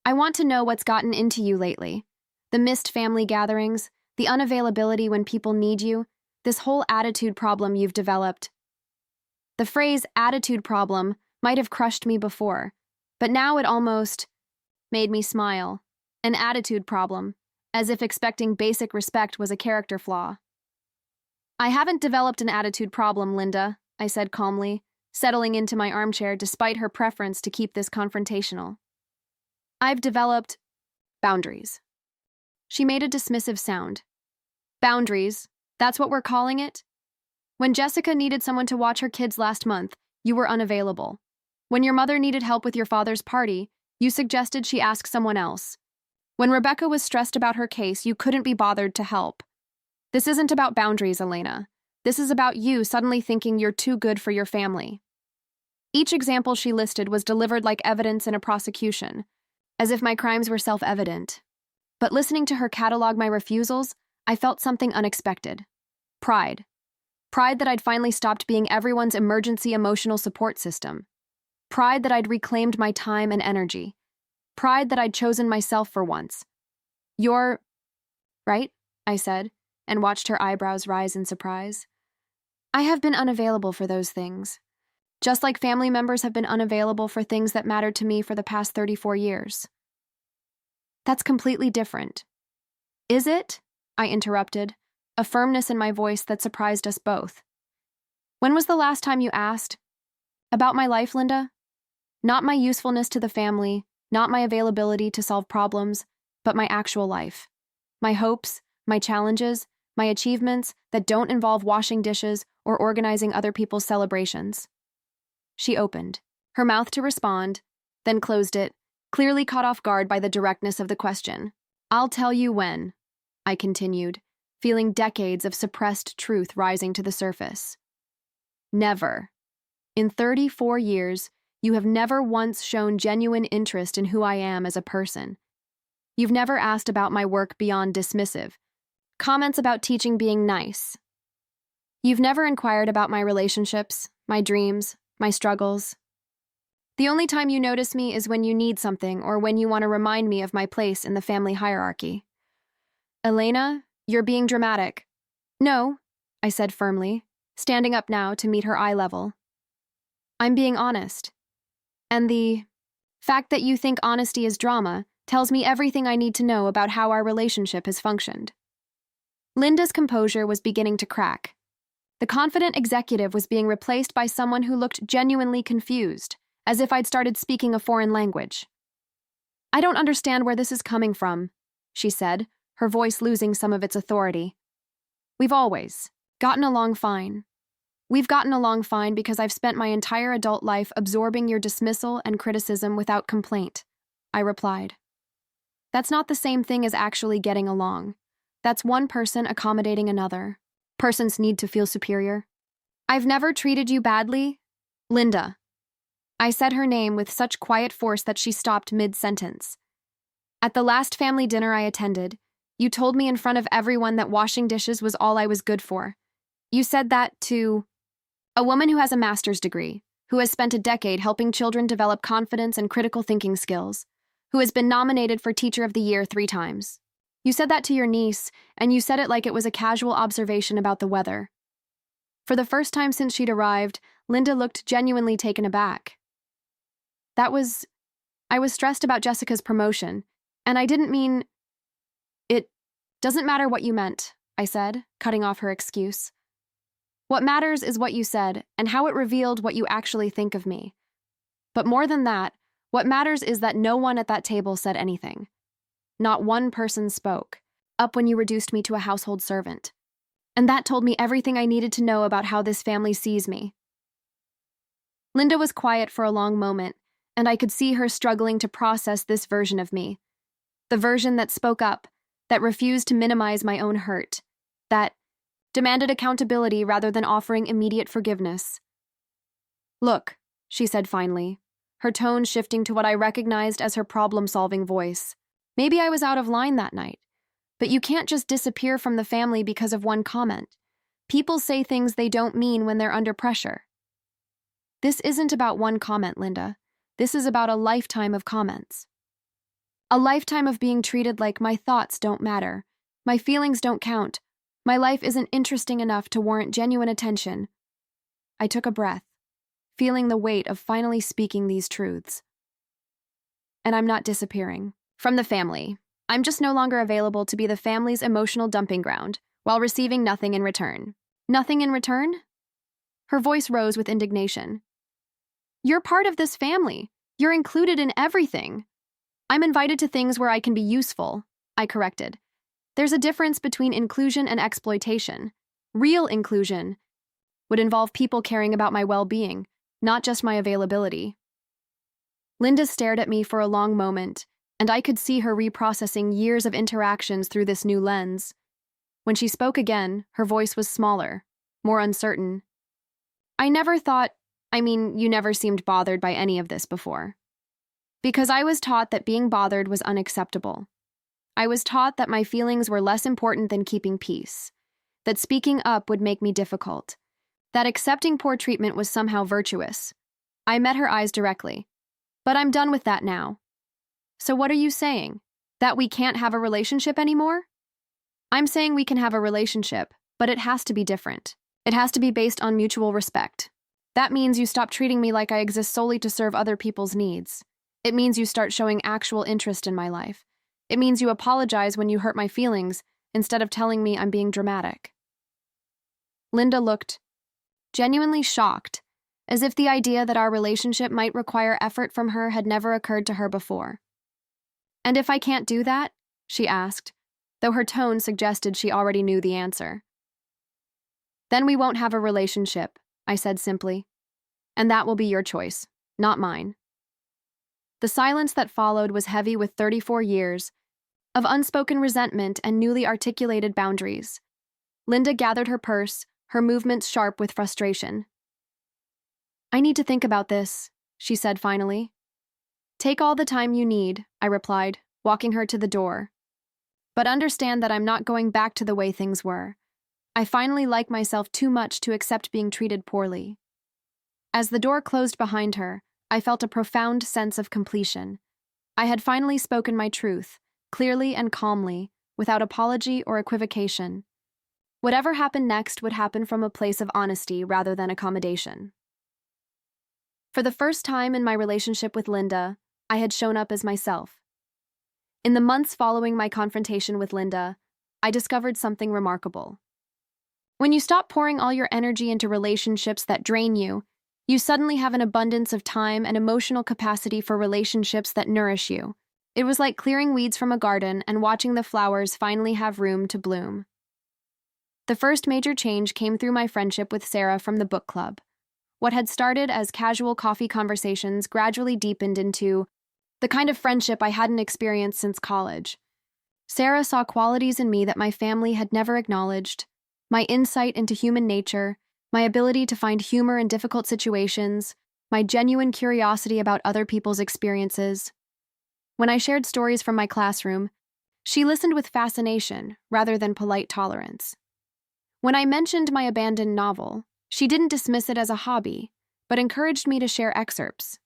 "I want to know what's gotten into you lately. The missed family gatherings, the unavailability when people need you, this whole attitude problem you've developed." The phrase attitude problem might have crushed me before, but now it almost made me smile. An attitude problem, as if expecting basic respect was a character flaw. "I haven't developed an attitude problem, Linda," I said calmly, settling into my armchair despite her preference to keep this confrontational. I've developed boundaries. She made a dismissive sound. Boundaries, that's what we're calling it? When Jessica needed someone to watch her kids last month, you were unavailable. When your mother needed help with your father's party, you suggested she ask someone else. When Rebecca was stressed about her case, you couldn't be bothered to help. This isn't about boundaries, Elena. This is about you suddenly thinking you're too good for your family. Each example she listed was delivered like evidence in a prosecution, as if my crimes were self-evident. But listening to her catalog my refusals, I felt something unexpected. Pride. Pride that I'd finally stopped being everyone's emergency emotional support system. Pride that I'd reclaimed my time and energy. Pride that I'd chosen myself for once. You're right, I said, and watched her eyebrows rise in surprise. I have been unavailable for those things. Just like family members have been unavailable for things that mattered to me for the past 34 years. That's completely different. Is it? I interrupted, a firmness in my voice that surprised us both. When was the last time you asked? About my life, Linda? Not my usefulness to the family, not my availability to solve problems, but my actual life. My hopes, my challenges, my achievements that don't involve washing dishes or organizing other people's celebrations. She opened, her mouth to respond, then closed it, clearly caught off guard by the directness of the question. I'll tell you when, I continued, feeling decades of suppressed truth rising to the surface. Never. In 34 years, you have never once shown genuine interest in who I am as a person. You've never asked about my work beyond dismissive, comments about teaching being nice. You've never inquired about my relationships, my dreams, my struggles. The only time you notice me is when you need something or when you want to remind me of my place in the family hierarchy. Elena, you're being dramatic. No, I said firmly, standing up now to meet her eye level. I'm being honest. And the fact that you think honesty is drama tells me everything I need to know about how our relationship has functioned. Linda's composure was beginning to crack. The confident executive was being replaced by someone who looked genuinely confused, as if I'd started speaking a foreign language. I don't understand where this is coming from, she said, her voice losing some of its authority. We've always gotten along fine. We've gotten along fine because I've spent my entire adult life absorbing your dismissal and criticism without complaint, I replied. That's not the same thing as actually getting along. That's one person accommodating another. Persons need to feel superior. I've never treated you badly, Linda. I said her name with such quiet force that she stopped mid-sentence. At the last family dinner I attended, you told me in front of everyone that washing dishes was all I was good for. You said that to a woman who has a master's degree, who has spent a decade helping children develop confidence and critical thinking skills, who has been nominated for Teacher of the Year 3 times. You said that to your niece, and you said it like it was a casual observation about the weather. For the first time since she'd arrived, Linda looked genuinely taken aback. I was stressed about Jessica's promotion, and I didn't mean... It doesn't matter what you meant, I said, cutting off her excuse. What matters is what you said, and how it revealed what you actually think of me. But more than that, what matters is that no one at that table said anything. Not one person spoke, up when you reduced me to a household servant. And that told me everything I needed to know about how this family sees me. Linda was quiet for a long moment, and I could see her struggling to process this version of me. The version that spoke up, that refused to minimize my own hurt, that demanded accountability rather than offering immediate forgiveness. Look, she said finally, her tone shifting to what I recognized as her problem-solving voice. Maybe I was out of line that night, but you can't just disappear from the family because of one comment. People say things they don't mean when they're under pressure. This isn't about one comment, Linda. This is about a lifetime of comments. A lifetime of being treated like my thoughts don't matter, my feelings don't count, my life isn't interesting enough to warrant genuine attention. I took a breath, feeling the weight of finally speaking these truths. And I'm not disappearing from the family. I'm just no longer available to be the family's emotional dumping ground, while receiving nothing in return. Nothing in return? Her voice rose with indignation. You're part of this family. You're included in everything. I'm invited to things where I can be useful, I corrected. There's a difference between inclusion and exploitation. Real inclusion would involve people caring about my well-being, not just my availability. Linda stared at me for a long moment, and I could see her reprocessing years of interactions through this new lens. When she spoke again, her voice was smaller, more uncertain. You never seemed bothered by any of this before. Because I was taught that being bothered was unacceptable. I was taught that my feelings were less important than keeping peace, that speaking up would make me difficult, that accepting poor treatment was somehow virtuous. I met her eyes directly. But I'm done with that now. So what are you saying? That we can't have a relationship anymore? I'm saying we can have a relationship, but it has to be different. It has to be based on mutual respect. That means you stop treating me like I exist solely to serve other people's needs. It means you start showing actual interest in my life. It means you apologize when you hurt my feelings instead of telling me I'm being dramatic. Linda looked genuinely shocked, as if the idea that our relationship might require effort from her had never occurred to her before. And if I can't do that? She asked, though her tone suggested she already knew the answer. Then we won't have a relationship, I said simply. And that will be your choice, not mine. The silence that followed was heavy with 34 years of unspoken resentment and newly articulated boundaries. Linda gathered her purse, her movements sharp with frustration. I need to think about this, she said finally. Take all the time you need, I replied, walking her to the door. But understand that I'm not going back to the way things were. I finally like myself too much to accept being treated poorly. As the door closed behind her, I felt a profound sense of completion. I had finally spoken my truth, clearly and calmly, without apology or equivocation. Whatever happened next would happen from a place of honesty rather than accommodation. For the first time in my relationship with Linda, I had shown up as myself. In the months following my confrontation with Linda, I discovered something remarkable. When you stop pouring all your energy into relationships that drain you, you suddenly have an abundance of time and emotional capacity for relationships that nourish you. It was like clearing weeds from a garden and watching the flowers finally have room to bloom. The first major change came through my friendship with Sarah from the book club. What had started as casual coffee conversations gradually deepened into the kind of friendship I hadn't experienced since college. Sarah saw qualities in me that my family had never acknowledged: my insight into human nature, my ability to find humor in difficult situations, my genuine curiosity about other people's experiences. When I shared stories from my classroom, she listened with fascination rather than polite tolerance. When I mentioned my abandoned novel, she didn't dismiss it as a hobby, but encouraged me to share excerpts.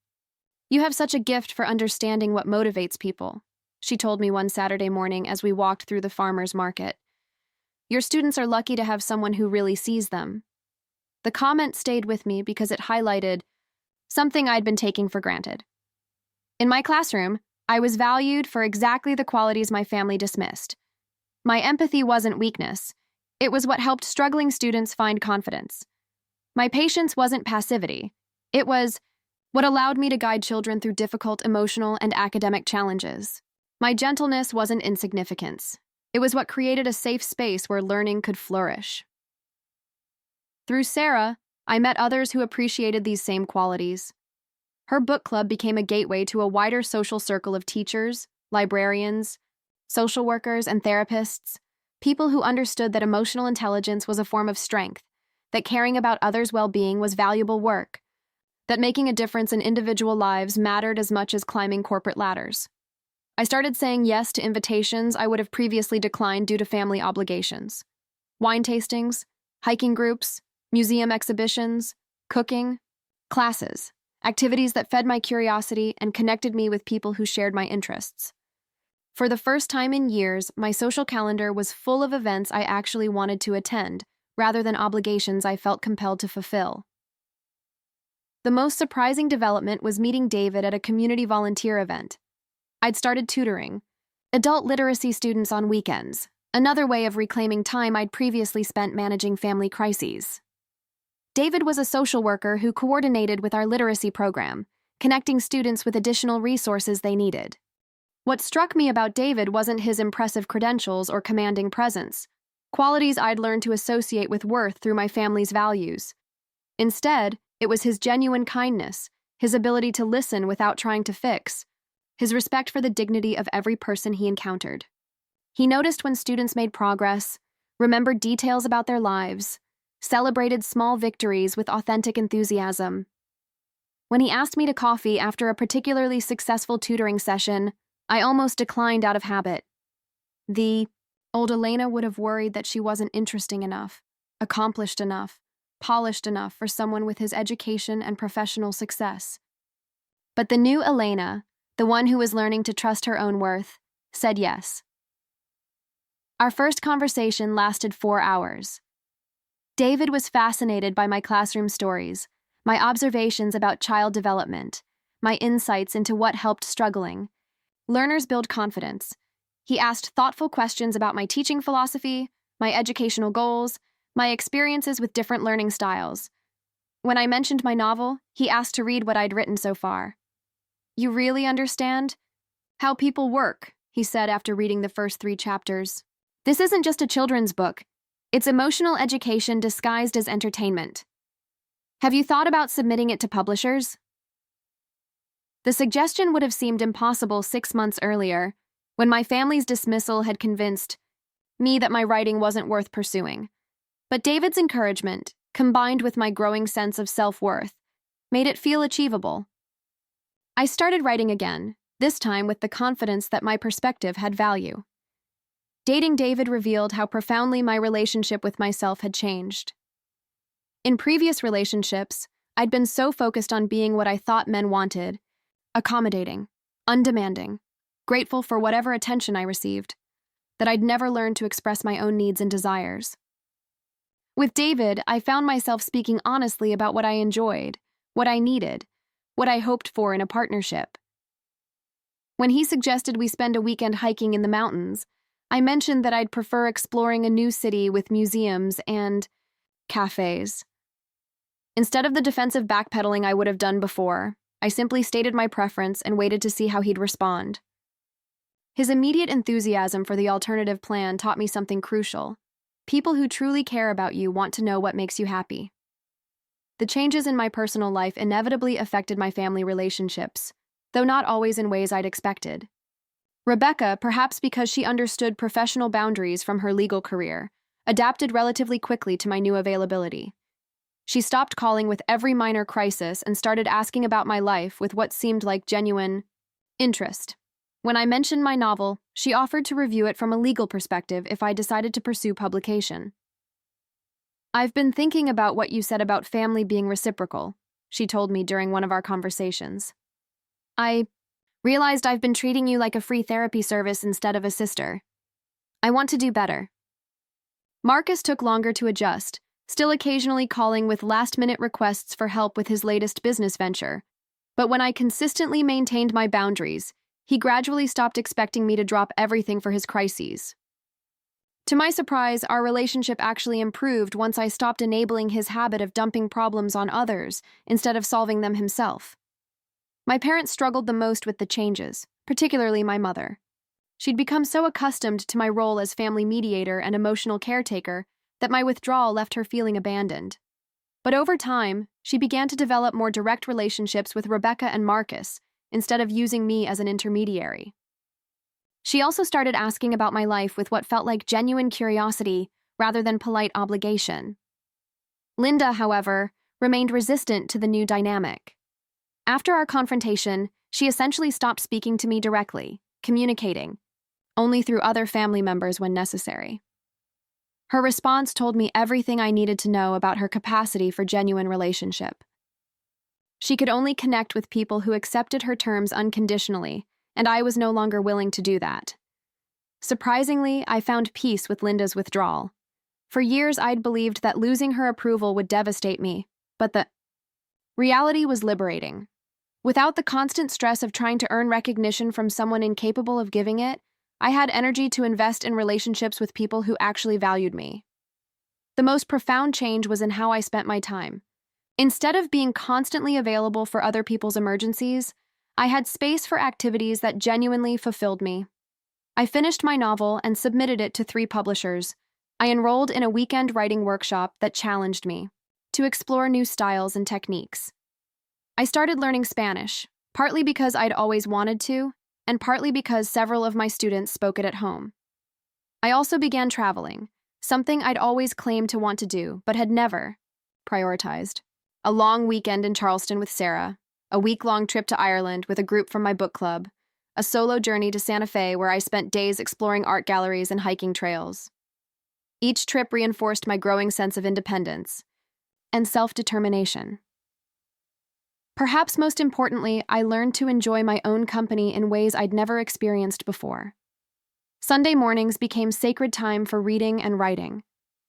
You have such a gift for understanding what motivates people, she told me one Saturday morning as we walked through the farmer's market. Your students are lucky to have someone who really sees them. The comment stayed with me because it highlighted something I'd been taking for granted. In my classroom, I was valued for exactly the qualities my family dismissed. My empathy wasn't weakness. It was what helped struggling students find confidence. My patience wasn't passivity. It was what allowed me to guide children through difficult emotional and academic challenges. My gentleness wasn't insignificance. It was what created a safe space where learning could flourish. Through Sarah, I met others who appreciated these same qualities. Her book club became a gateway to a wider social circle of teachers, librarians, social workers, and therapists, people who understood that emotional intelligence was a form of strength, that caring about others' well-being was valuable work, that making a difference in individual lives mattered as much as climbing corporate ladders. I started saying yes to invitations I would have previously declined due to family obligations. Wine tastings, hiking groups, museum exhibitions, cooking, classes, activities that fed my curiosity and connected me with people who shared my interests. For the first time in years, my social calendar was full of events I actually wanted to attend, rather than obligations I felt compelled to fulfill. The most surprising development was meeting David at a community volunteer event. I'd started tutoring adult literacy students on weekends, another way of reclaiming time I'd previously spent managing family crises. David was a social worker who coordinated with our literacy program, connecting students with additional resources they needed. What struck me about David wasn't his impressive credentials or commanding presence, qualities I'd learned to associate with worth through my family's values. Instead, it was his genuine kindness, his ability to listen without trying to fix, his respect for the dignity of every person he encountered. He noticed when students made progress, remembered details about their lives, celebrated small victories with authentic enthusiasm. When he asked me to coffee after a particularly successful tutoring session, I almost declined out of habit. The old Elena would have worried that she wasn't interesting enough, accomplished enough, polished enough for someone with his education and professional success. But the new Elena, the one who was learning to trust her own worth, said yes. Our first conversation lasted 4 hours. David was fascinated by my classroom stories, my observations about child development, my insights into what helped struggling learners build confidence. He asked thoughtful questions about my teaching philosophy, my educational goals, my experiences with different learning styles. When I mentioned my novel, he asked to read what I'd written so far. "You really understand how people work," he said after reading the first 3 chapters. "This isn't just a children's book. It's emotional education disguised as entertainment. Have you thought about submitting it to publishers?" The suggestion would have seemed impossible 6 months earlier, when my family's dismissal had convinced me that my writing wasn't worth pursuing. But David's encouragement, combined with my growing sense of self-worth, made it feel achievable. I started writing again, this time with the confidence that my perspective had value. Dating David revealed how profoundly my relationship with myself had changed. In previous relationships, I'd been so focused on being what I thought men wanted, accommodating, undemanding, grateful for whatever attention I received, that I'd never learned to express my own needs and desires. With David, I found myself speaking honestly about what I enjoyed, what I needed, what I hoped for in a partnership. When he suggested we spend a weekend hiking in the mountains, I mentioned that I'd prefer exploring a new city with museums and cafes. Instead of the defensive backpedaling I would have done before, I simply stated my preference and waited to see how he'd respond. His immediate enthusiasm for the alternative plan taught me something crucial. People who truly care about you want to know what makes you happy. The changes in my personal life inevitably affected my family relationships, though not always in ways I'd expected. Rebecca, perhaps because she understood professional boundaries from her legal career, adapted relatively quickly to my new availability. She stopped calling with every minor crisis and started asking about my life with what seemed like genuine interest. When I mentioned my novel, she offered to review it from a legal perspective if I decided to pursue publication. "I've been thinking about what you said about family being reciprocal," she told me during one of our conversations. "I realized I've been treating you like a free therapy service instead of a sister. I want to do better." Marcus took longer to adjust, still occasionally calling with last-minute requests for help with his latest business venture. But when I consistently maintained my boundaries, he gradually stopped expecting me to drop everything for his crises. To my surprise, our relationship actually improved once I stopped enabling his habit of dumping problems on others instead of solving them himself. My parents struggled the most with the changes, particularly my mother. She'd become so accustomed to my role as family mediator and emotional caretaker that my withdrawal left her feeling abandoned. But over time, she began to develop more direct relationships with Rebecca and Marcus, instead of using me as an intermediary. She also started asking about my life with what felt like genuine curiosity rather than polite obligation. Linda, however, remained resistant to the new dynamic. After our confrontation, she essentially stopped speaking to me directly, communicating, only through other family members when necessary. Her response told me everything I needed to know about her capacity for genuine relationship. She could only connect with people who accepted her terms unconditionally, and I was no longer willing to do that. Surprisingly, I found peace with Linda's withdrawal. For years, I'd believed that losing her approval would devastate me, but the reality was liberating. Without the constant stress of trying to earn recognition from someone incapable of giving it, I had energy to invest in relationships with people who actually valued me. The most profound change was in how I spent my time. Instead of being constantly available for other people's emergencies, I had space for activities that genuinely fulfilled me. I finished my novel and submitted it to 3 publishers. I enrolled in a weekend writing workshop that challenged me to explore new styles and techniques. I started learning Spanish, partly because I'd always wanted to, and partly because several of my students spoke it at home. I also began traveling, something I'd always claimed to want to do, but had never prioritized. A long weekend in Charleston with Sarah, a week-long trip to Ireland with a group from my book club, a solo journey to Santa Fe where I spent days exploring art galleries and hiking trails. Each trip reinforced my growing sense of independence and self-determination. Perhaps most importantly, I learned to enjoy my own company in ways I'd never experienced before. Sunday mornings became sacred time for reading and writing.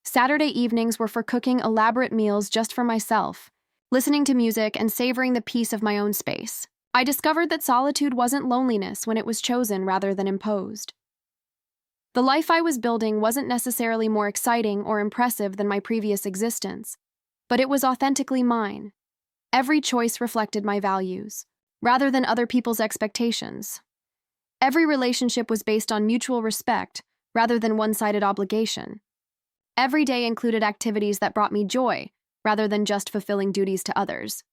Saturday evenings were for cooking elaborate meals just for myself, listening to music and savoring the peace of my own space. I discovered that solitude wasn't loneliness when it was chosen rather than imposed. The life I was building wasn't necessarily more exciting or impressive than my previous existence, but it was authentically mine. Every choice reflected my values, rather than other people's expectations. Every relationship was based on mutual respect, rather than one-sided obligation. Every day included activities that brought me joy, rather than just fulfilling duties to others.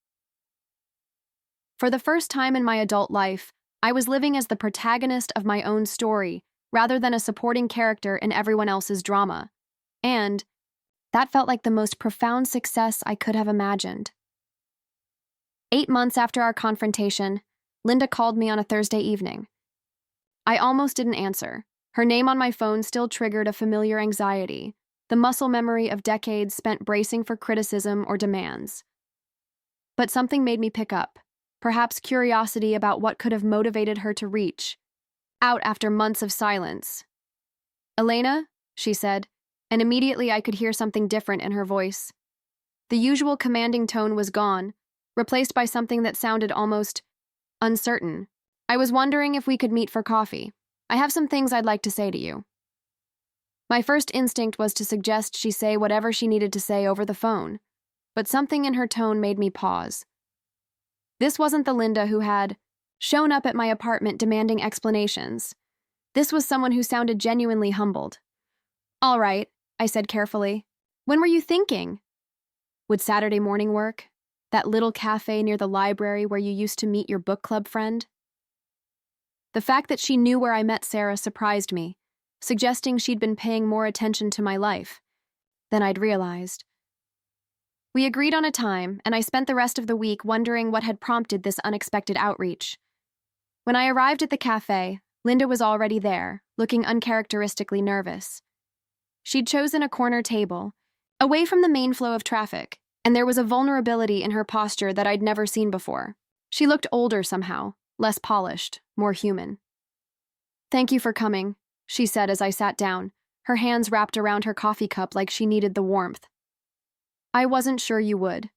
For the first time in my adult life, I was living as the protagonist of my own story, rather than a supporting character in everyone else's drama. And that felt like the most profound success I could have imagined. 8 months after our confrontation, Linda called me on a Thursday evening. I almost didn't answer. Her name on my phone still triggered a familiar anxiety, the muscle memory of decades spent bracing for criticism or demands. But something made me pick up, perhaps curiosity about what could have motivated her to reach out after months of silence. "Elena," she said, and immediately I could hear something different in her voice. The usual commanding tone was gone, replaced by something that sounded almost uncertain. "I was wondering if we could meet for coffee. I have some things I'd like to say to you." My first instinct was to suggest she say whatever she needed to say over the phone, but something in her tone made me pause. This wasn't the Linda who had shown up at my apartment demanding explanations. This was someone who sounded genuinely humbled. "All right," I said carefully. "When were you thinking?" "Would Saturday morning work? That little cafe near the library where you used to meet your book club friend?" The fact that she knew where I met Sarah surprised me, suggesting she'd been paying more attention to my life than I'd realized. We agreed on a time, and I spent the rest of the week wondering what had prompted this unexpected outreach. When I arrived at the cafe, Linda was already there, looking uncharacteristically nervous. She'd chosen a corner table, away from the main flow of traffic, and there was a vulnerability in her posture that I'd never seen before. She looked older somehow, less polished, more human. "Thank you for coming," she said as I sat down, her hands wrapped around her coffee cup like she needed the warmth. "I wasn't sure you would."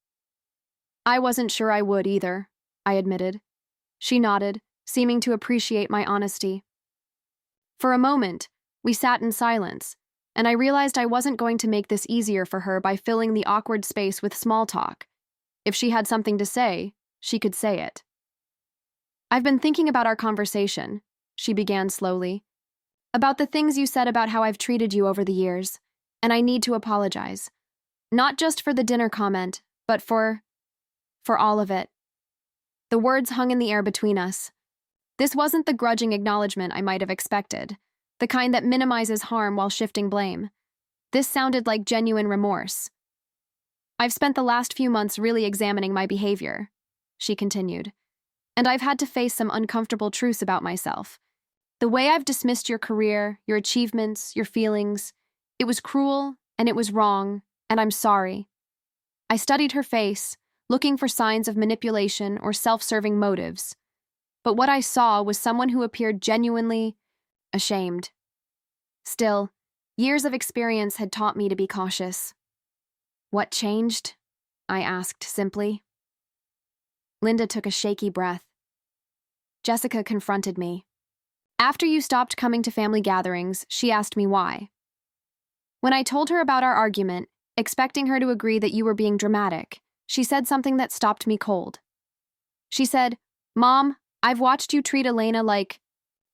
"I wasn't sure I would either," I admitted. She nodded, seeming to appreciate my honesty. For a moment, we sat in silence, and I realized I wasn't going to make this easier for her by filling the awkward space with small talk. If she had something to say, she could say it. "I've been thinking about our conversation," she began slowly, "about the things you said about how I've treated you over the years, and I need to apologize. Not just for the dinner comment, but for all of it." The words hung in the air between us. This wasn't the grudging acknowledgement I might have expected, the kind that minimizes harm while shifting blame. This sounded like genuine remorse. "I've spent the last few months really examining my behavior," she continued, "and I've had to face some uncomfortable truths about myself. The way I've dismissed your career, your achievements, your feelings, it was cruel, and it was wrong, and I'm sorry." I studied her face, looking for signs of manipulation or self-serving motives. But what I saw was someone who appeared genuinely ashamed. Still, years of experience had taught me to be cautious. "What changed?" I asked simply. Linda took a shaky breath. "Jessica confronted me. After you stopped coming to family gatherings, she asked me why. When I told her about our argument, expecting her to agree that you were being dramatic, she said something that stopped me cold. She said, 'Mom, I've watched you treat Elena like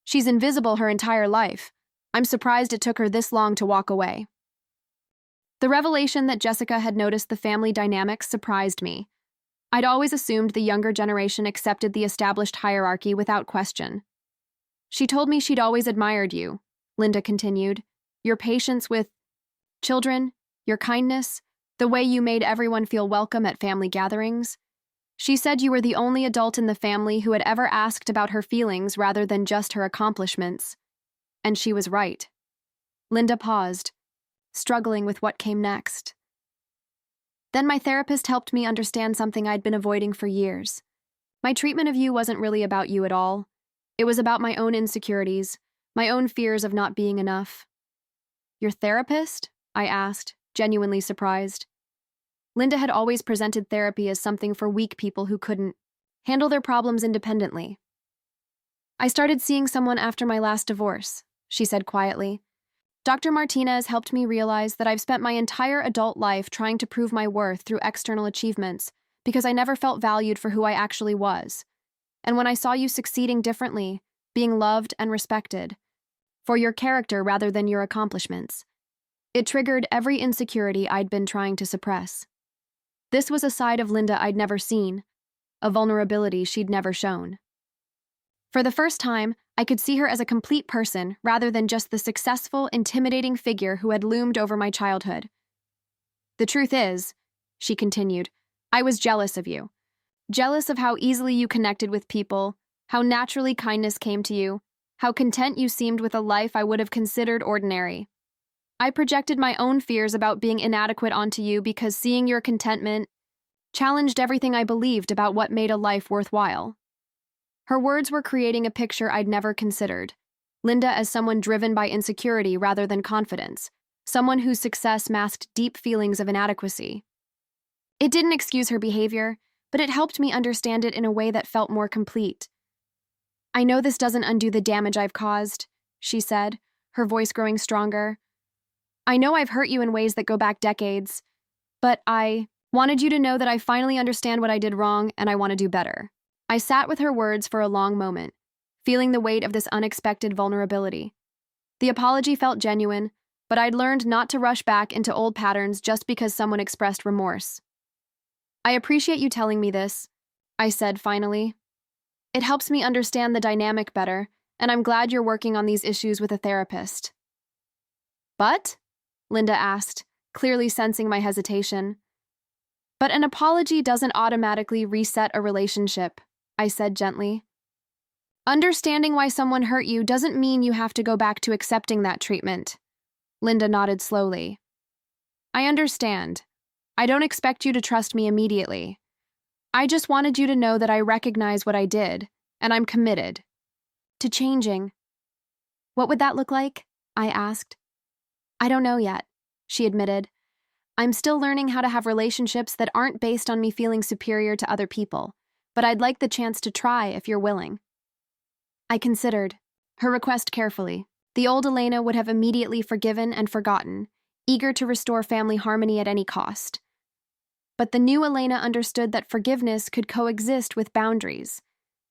she's invisible her entire life. I'm surprised it took her this long to walk away. The revelation that Jessica had noticed the family dynamics surprised me. I'd always assumed the younger generation accepted the established hierarchy without question. She told me she'd always admired you, Linda continued. Your patience with children, your kindness, the way you made everyone feel welcome at family gatherings. She said you were the only adult in the family who had ever asked about her feelings rather than just her accomplishments. And she was right. Linda paused, struggling with what came next. Then my therapist helped me understand something I'd been avoiding for years. My treatment of you wasn't really about you at all. It was about my own insecurities, my own fears of not being enough. Your therapist? I asked, genuinely surprised. Linda had always presented therapy as something for weak people who couldn't handle their problems independently. I started seeing someone after my last divorce, she said quietly. Dr. Martinez helped me realize that I've spent my entire adult life trying to prove my worth through external achievements because I never felt valued for who I actually was. And when I saw you succeeding differently, being loved and respected, for your character rather than your accomplishments, it triggered every insecurity I'd been trying to suppress. This was a side of Linda I'd never seen, a vulnerability she'd never shown. For the first time, I could see her as a complete person rather than just the successful, intimidating figure who had loomed over my childhood. The truth is, she continued, I was jealous of you. Jealous of how easily you connected with people, how naturally kindness came to you, how content you seemed with a life I would have considered ordinary. I projected my own fears about being inadequate onto you because seeing your contentment challenged everything I believed about what made a life worthwhile. Her words were creating a picture I'd never considered. Linda as someone driven by insecurity rather than confidence, someone whose success masked deep feelings of inadequacy. It didn't excuse her behavior, but it helped me understand it in a way that felt more complete. I know this doesn't undo the damage I've caused, she said, her voice growing stronger. I know I've hurt you in ways that go back decades, but I wanted you to know that I finally understand what I did wrong and I want to do better. I sat with her words for a long moment, feeling the weight of this unexpected vulnerability. The apology felt genuine, but I'd learned not to rush back into old patterns just because someone expressed remorse. I appreciate you telling me this, I said finally. It helps me understand the dynamic better, and I'm glad you're working on these issues with a therapist. But? Linda asked, clearly sensing my hesitation. But an apology doesn't automatically reset a relationship, I said gently. Understanding why someone hurt you doesn't mean you have to go back to accepting that treatment. Linda nodded slowly. I understand. I don't expect you to trust me immediately. I just wanted you to know that I recognize what I did, and I'm committed to changing. What would that look like? I asked. I don't know yet, she admitted. I'm still learning how to have relationships that aren't based on me feeling superior to other people, but I'd like the chance to try if you're willing. I considered her request carefully. The old Elena would have immediately forgiven and forgotten, eager to restore family harmony at any cost. But the new Elena understood that forgiveness could coexist with boundaries,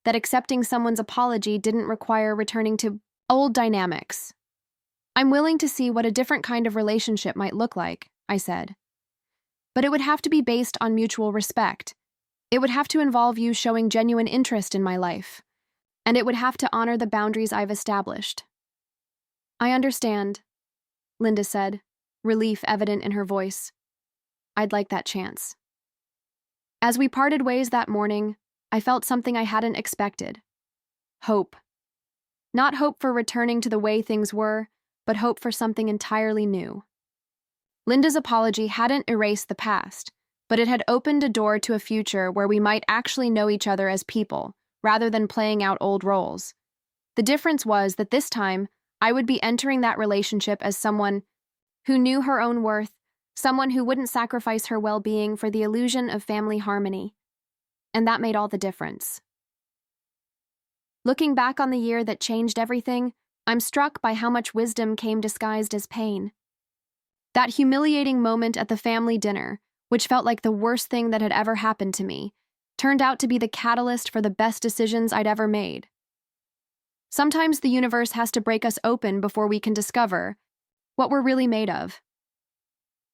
that accepting someone's apology didn't require returning to old dynamics. I'm willing to see what a different kind of relationship might look like, I said. But it would have to be based on mutual respect. It would have to involve you showing genuine interest in my life, and it would have to honor the boundaries I've established. I understand, Linda said, relief evident in her voice. I'd like that chance. As we parted ways that morning, I felt something I hadn't expected. Hope. Not hope for returning to the way things were, but hope for something entirely new. Linda's apology hadn't erased the past, but it had opened a door to a future where we might actually know each other as people, rather than playing out old roles. The difference was that this time, I would be entering that relationship as someone who knew her own worth, someone who wouldn't sacrifice her well-being for the illusion of family harmony. And that made all the difference. Looking back on the year that changed everything, I'm struck by how much wisdom came disguised as pain. That humiliating moment at the family dinner, which felt like the worst thing that had ever happened to me, turned out to be the catalyst for the best decisions I'd ever made. Sometimes the universe has to break us open before we can discover what we're really made of.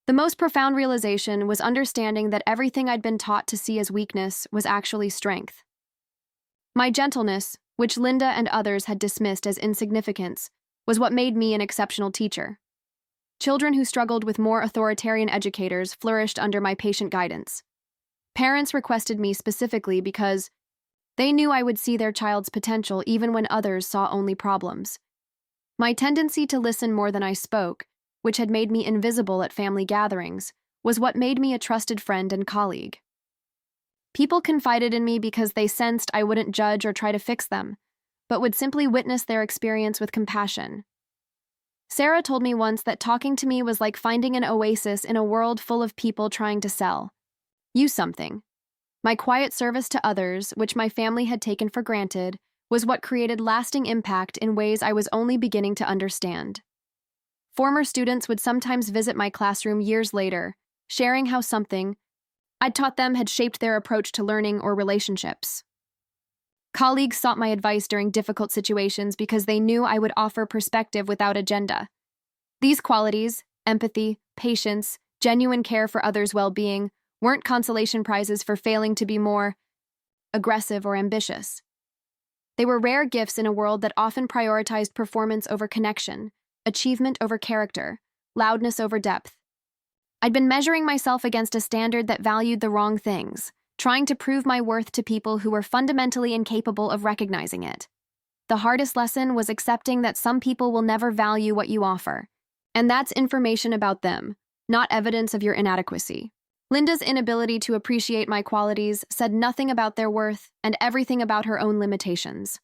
The most profound realization was understanding that everything I'd been taught to see as weakness was actually strength. My gentleness, which Linda and others had dismissed as insignificance, was what made me an exceptional teacher. Children who struggled with more authoritarian educators flourished under my patient guidance. Parents requested me specifically because they knew I would see their child's potential even when others saw only problems. My tendency to listen more than I spoke, which had made me invisible at family gatherings, was what made me a trusted friend and colleague. People confided in me because they sensed I wouldn't judge or try to fix them, but would simply witness their experience with compassion. Sarah told me once that talking to me was like finding an oasis in a world full of people trying to sell you something. My quiet service to others, which my family had taken for granted, was what created lasting impact in ways I was only beginning to understand. Former students would sometimes visit my classroom years later, sharing how something I'd taught them had shaped their approach to learning or relationships. Colleagues sought my advice during difficult situations because they knew I would offer perspective without agenda. These qualities, empathy, patience, genuine care for others' well-being, weren't consolation prizes for failing to be more aggressive or ambitious. They were rare gifts in a world that often prioritized performance over connection, achievement over character, loudness over depth. I'd been measuring myself against a standard that valued the wrong things, trying to prove my worth to people who were fundamentally incapable of recognizing it. The hardest lesson was accepting that some people will never value what you offer, and that's information about them, not evidence of your inadequacy. Linda's inability to appreciate my qualities said nothing about their worth and everything about her own limitations.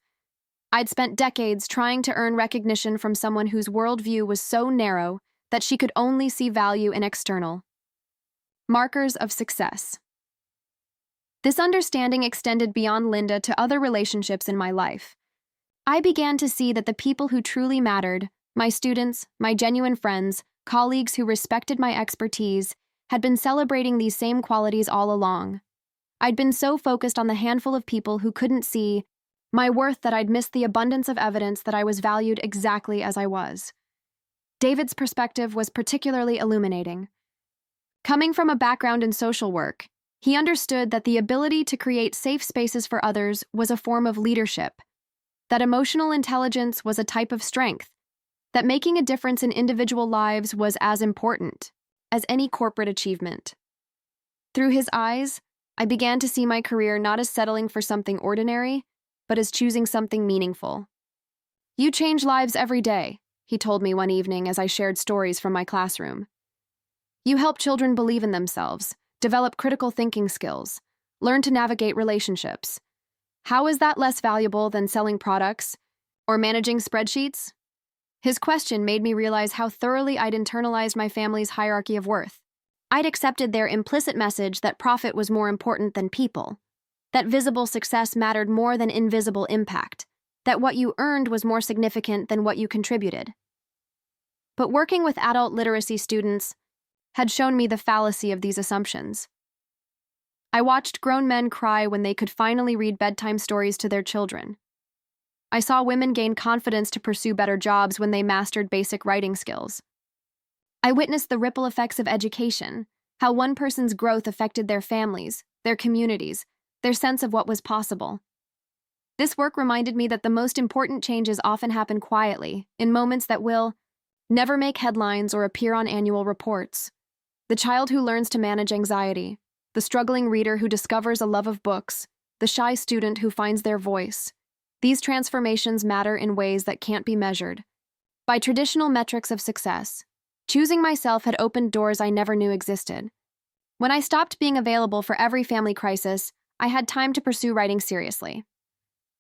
I'd spent decades trying to earn recognition from someone whose worldview was so narrow that she could only see value in external markers of success. This understanding extended beyond Linda to other relationships in my life. I began to see that the people who truly mattered, my students, my genuine friends, colleagues who respected my expertise, had been celebrating these same qualities all along. I'd been so focused on the handful of people who couldn't see my worth that I'd missed the abundance of evidence that I was valued exactly as I was. David's perspective was particularly illuminating. Coming from a background in social work, he understood that the ability to create safe spaces for others was a form of leadership, that emotional intelligence was a type of strength, that making a difference in individual lives was as important as any corporate achievement. Through his eyes, I began to see my career not as settling for something ordinary, but as choosing something meaningful. "You change lives every day," he told me one evening as I shared stories from my classroom. "You help children believe in themselves, develop critical thinking skills, learn to navigate relationships. How is that less valuable than selling products or managing spreadsheets?" His question made me realize how thoroughly I'd internalized my family's hierarchy of worth. I'd accepted their implicit message that profit was more important than people, that visible success mattered more than invisible impact, that what you earned was more significant than what you contributed. But working with adult literacy students had shown me the fallacy of these assumptions. I watched grown men cry when they could finally read bedtime stories to their children. I saw women gain confidence to pursue better jobs when they mastered basic writing skills. I witnessed the ripple effects of education, how one person's growth affected their families, their communities, their sense of what was possible. This work reminded me that the most important changes often happen quietly, in moments that will never make headlines or appear on annual reports. The child who learns to manage anxiety, the struggling reader who discovers a love of books, the shy student who finds their voice. These transformations matter in ways that can't be measured by traditional metrics of success. Choosing myself had opened doors I never knew existed. When I stopped being available for every family crisis, I had time to pursue writing seriously.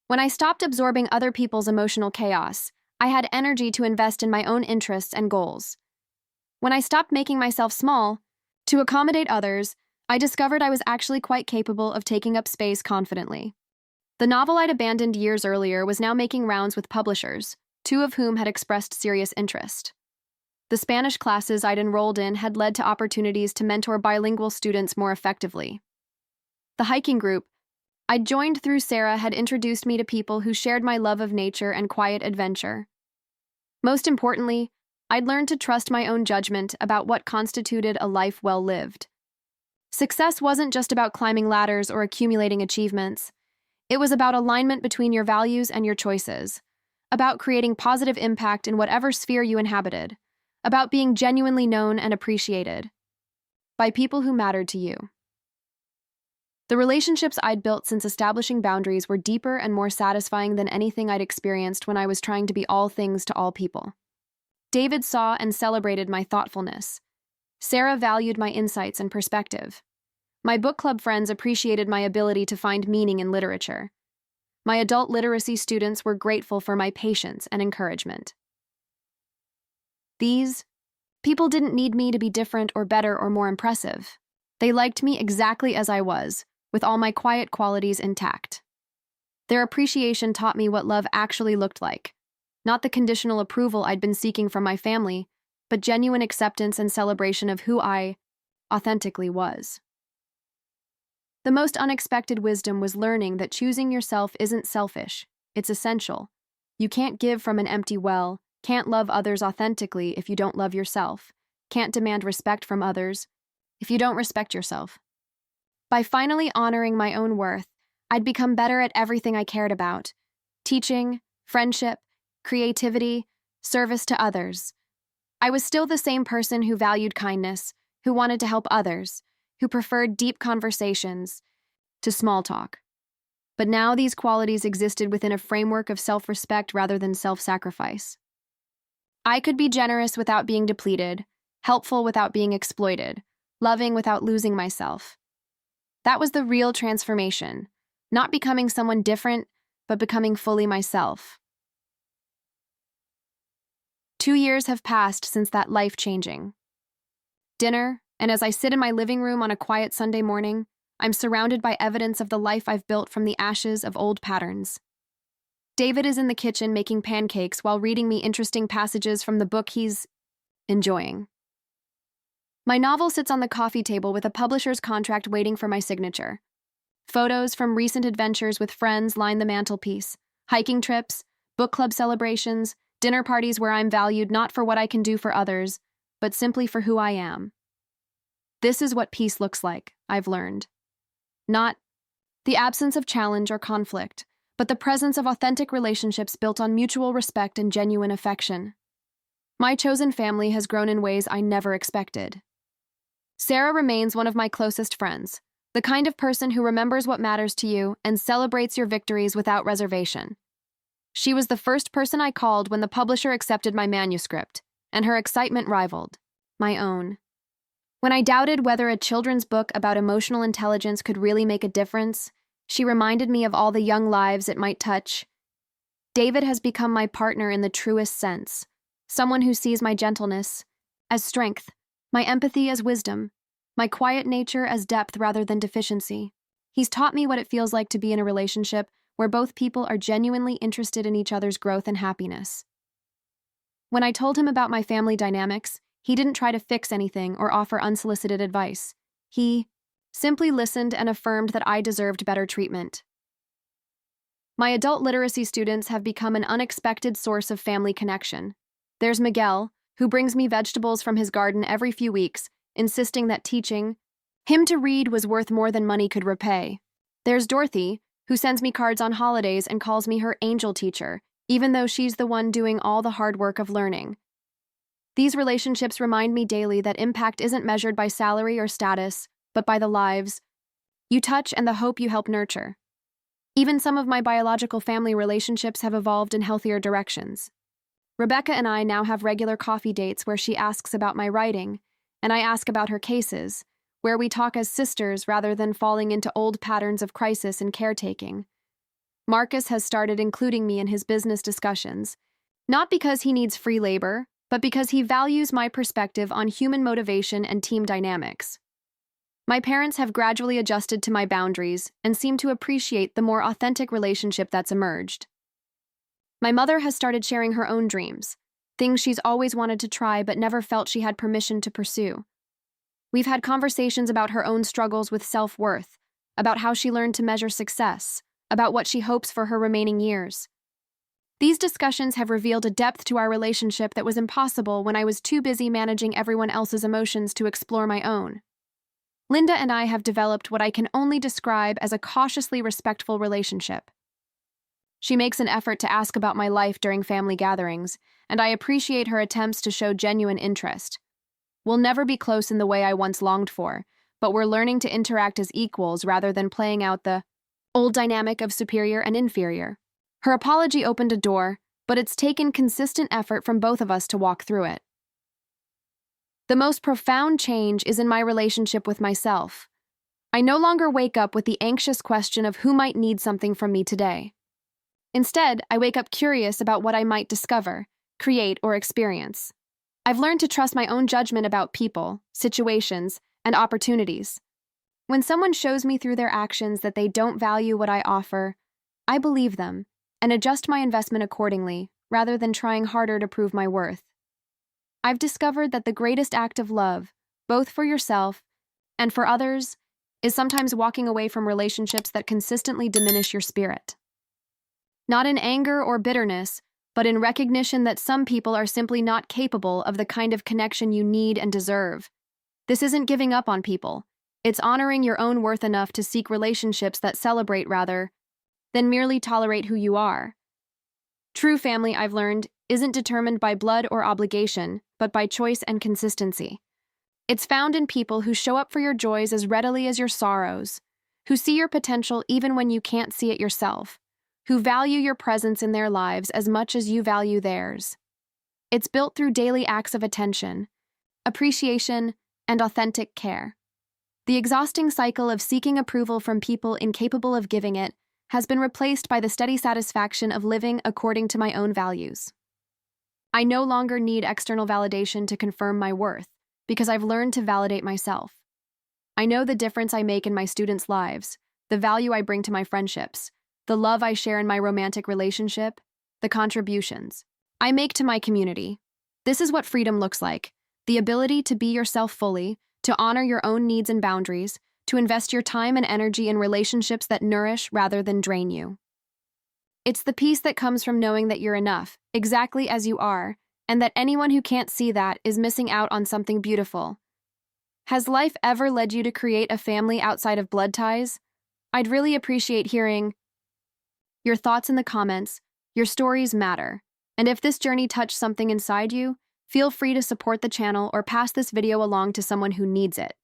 When I stopped absorbing other people's emotional chaos, I had energy to invest in my own interests and goals. When I stopped making myself small to accommodate others, I discovered I was actually quite capable of taking up space confidently. The novel I'd abandoned years earlier was now making rounds with publishers, two of whom had expressed serious interest. The Spanish classes I'd enrolled in had led to opportunities to mentor bilingual students more effectively. The hiking group, I'd joined through Sarah had introduced me to people who shared my love of nature and quiet adventure. Most importantly, I'd learned to trust my own judgment about what constituted a life well lived. Success wasn't just about climbing ladders or accumulating achievements. It was about alignment between your values and your choices, about creating positive impact in whatever sphere you inhabited, about being genuinely known and appreciated by people who mattered to you. The relationships I'd built since establishing boundaries were deeper and more satisfying than anything I'd experienced when I was trying to be all things to all people. David saw and celebrated my thoughtfulness. Sarah valued my insights and perspective. My book club friends appreciated my ability to find meaning in literature. My adult literacy students were grateful for my patience and encouragement. These people didn't need me to be different or better or more impressive. They liked me exactly as I was, with all my quiet qualities intact. Their appreciation taught me what love actually looked like, not the conditional approval I'd been seeking from my family, but genuine acceptance and celebration of who I authentically was. The most unexpected wisdom was learning that choosing yourself isn't selfish, it's essential. You can't give from an empty well, can't love others authentically if you don't love yourself, can't demand respect from others if you don't respect yourself. By finally honoring my own worth, I'd become better at everything I cared about: teaching, friendship, creativity, service to others. I was still the same person who valued kindness, who wanted to help others, who preferred deep conversations to small talk. But now these qualities existed within a framework of self-respect rather than self-sacrifice. I could be generous without being depleted, helpful without being exploited, loving without losing myself. That was the real transformation, not becoming someone different, but becoming fully myself. 2 years have passed since that life-changing dinner, and as I sit in my living room on a quiet Sunday morning, I'm surrounded by evidence of the life I've built from the ashes of old patterns. David is in the kitchen making pancakes while reading me interesting passages from the book he's enjoying. My novel sits on the coffee table with a publisher's contract waiting for my signature. Photos from recent adventures with friends line the mantelpiece: hiking trips, book club celebrations, dinner parties where I'm valued not for what I can do for others, but simply for who I am. This is what peace looks like, I've learned. Not the absence of challenge or conflict, but the presence of authentic relationships built on mutual respect and genuine affection. My chosen family has grown in ways I never expected. Sarah remains one of my closest friends, the kind of person who remembers what matters to you and celebrates your victories without reservation. She was the first person I called when the publisher accepted my manuscript, and her excitement rivaled my own. When I doubted whether a children's book about emotional intelligence could really make a difference, she reminded me of all the young lives it might touch. David has become my partner in the truest sense, someone who sees my gentleness as strength, my empathy as wisdom, my quiet nature as depth rather than deficiency. He's taught me what it feels like to be in a relationship where both people are genuinely interested in each other's growth and happiness. When I told him about my family dynamics, he didn't try to fix anything or offer unsolicited advice. He simply listened and affirmed that I deserved better treatment. My adult literacy students have become an unexpected source of family connection. There's Miguel, who brings me vegetables from his garden every few weeks, insisting that teaching him to read was worth more than money could repay. There's Dorothy, who sends me cards on holidays and calls me her angel teacher, even though she's the one doing all the hard work of learning. These relationships remind me daily that impact isn't measured by salary or status, but by the lives you touch and the hope you help nurture. Even some of my biological family relationships have evolved in healthier directions. Rebecca and I now have regular coffee dates where she asks about my writing, and I ask about her cases, where we talk as sisters rather than falling into old patterns of crisis and caretaking. Marcus has started including me in his business discussions, not because he needs free labor, but because he values my perspective on human motivation and team dynamics. My parents have gradually adjusted to my boundaries and seem to appreciate the more authentic relationship that's emerged. My mother has started sharing her own dreams, things she's always wanted to try but never felt she had permission to pursue. We've had conversations about her own struggles with self-worth, about how she learned to measure success, about what she hopes for her remaining years. These discussions have revealed a depth to our relationship that was impossible when I was too busy managing everyone else's emotions to explore my own. Linda and I have developed what I can only describe as a cautiously respectful relationship. She makes an effort to ask about my life during family gatherings, and I appreciate her attempts to show genuine interest. We'll never be close in the way I once longed for, but we're learning to interact as equals rather than playing out the old dynamic of superior and inferior. Her apology opened a door, but it's taken consistent effort from both of us to walk through it. The most profound change is in my relationship with myself. I no longer wake up with the anxious question of who might need something from me today. Instead, I wake up curious about what I might discover, create, or experience. I've learned to trust my own judgment about people, situations, and opportunities. When someone shows me through their actions that they don't value what I offer, I believe them and adjust my investment accordingly, rather than trying harder to prove my worth. I've discovered that the greatest act of love, both for yourself and for others, is sometimes walking away from relationships that consistently diminish your spirit. Not in anger or bitterness, but in recognition that some people are simply not capable of the kind of connection you need and deserve. This isn't giving up on people. It's honoring your own worth enough to seek relationships that celebrate rather than merely tolerate who you are. True family, I've learned, isn't determined by blood or obligation, but by choice and consistency. It's found in people who show up for your joys as readily as your sorrows, who see your potential even when you can't see it yourself, who value your presence in their lives as much as you value theirs. It's built through daily acts of attention, appreciation, and authentic care. The exhausting cycle of seeking approval from people incapable of giving it has been replaced by the steady satisfaction of living according to my own values. I no longer need external validation to confirm my worth, because I've learned to validate myself. I know the difference I make in my students' lives, the value I bring to my friendships, the love I share in my romantic relationship, the contributions I make to my community. This is what freedom looks like: the ability to be yourself fully, to honor your own needs and boundaries, to invest your time and energy in relationships that nourish rather than drain you. It's the peace that comes from knowing that you're enough, exactly as you are, and that anyone who can't see that is missing out on something beautiful. Has life ever led you to create a family outside of blood ties? I'd really appreciate hearing your thoughts in the comments. Your stories matter. And if this journey touched something inside you, feel free to support the channel or pass this video along to someone who needs it.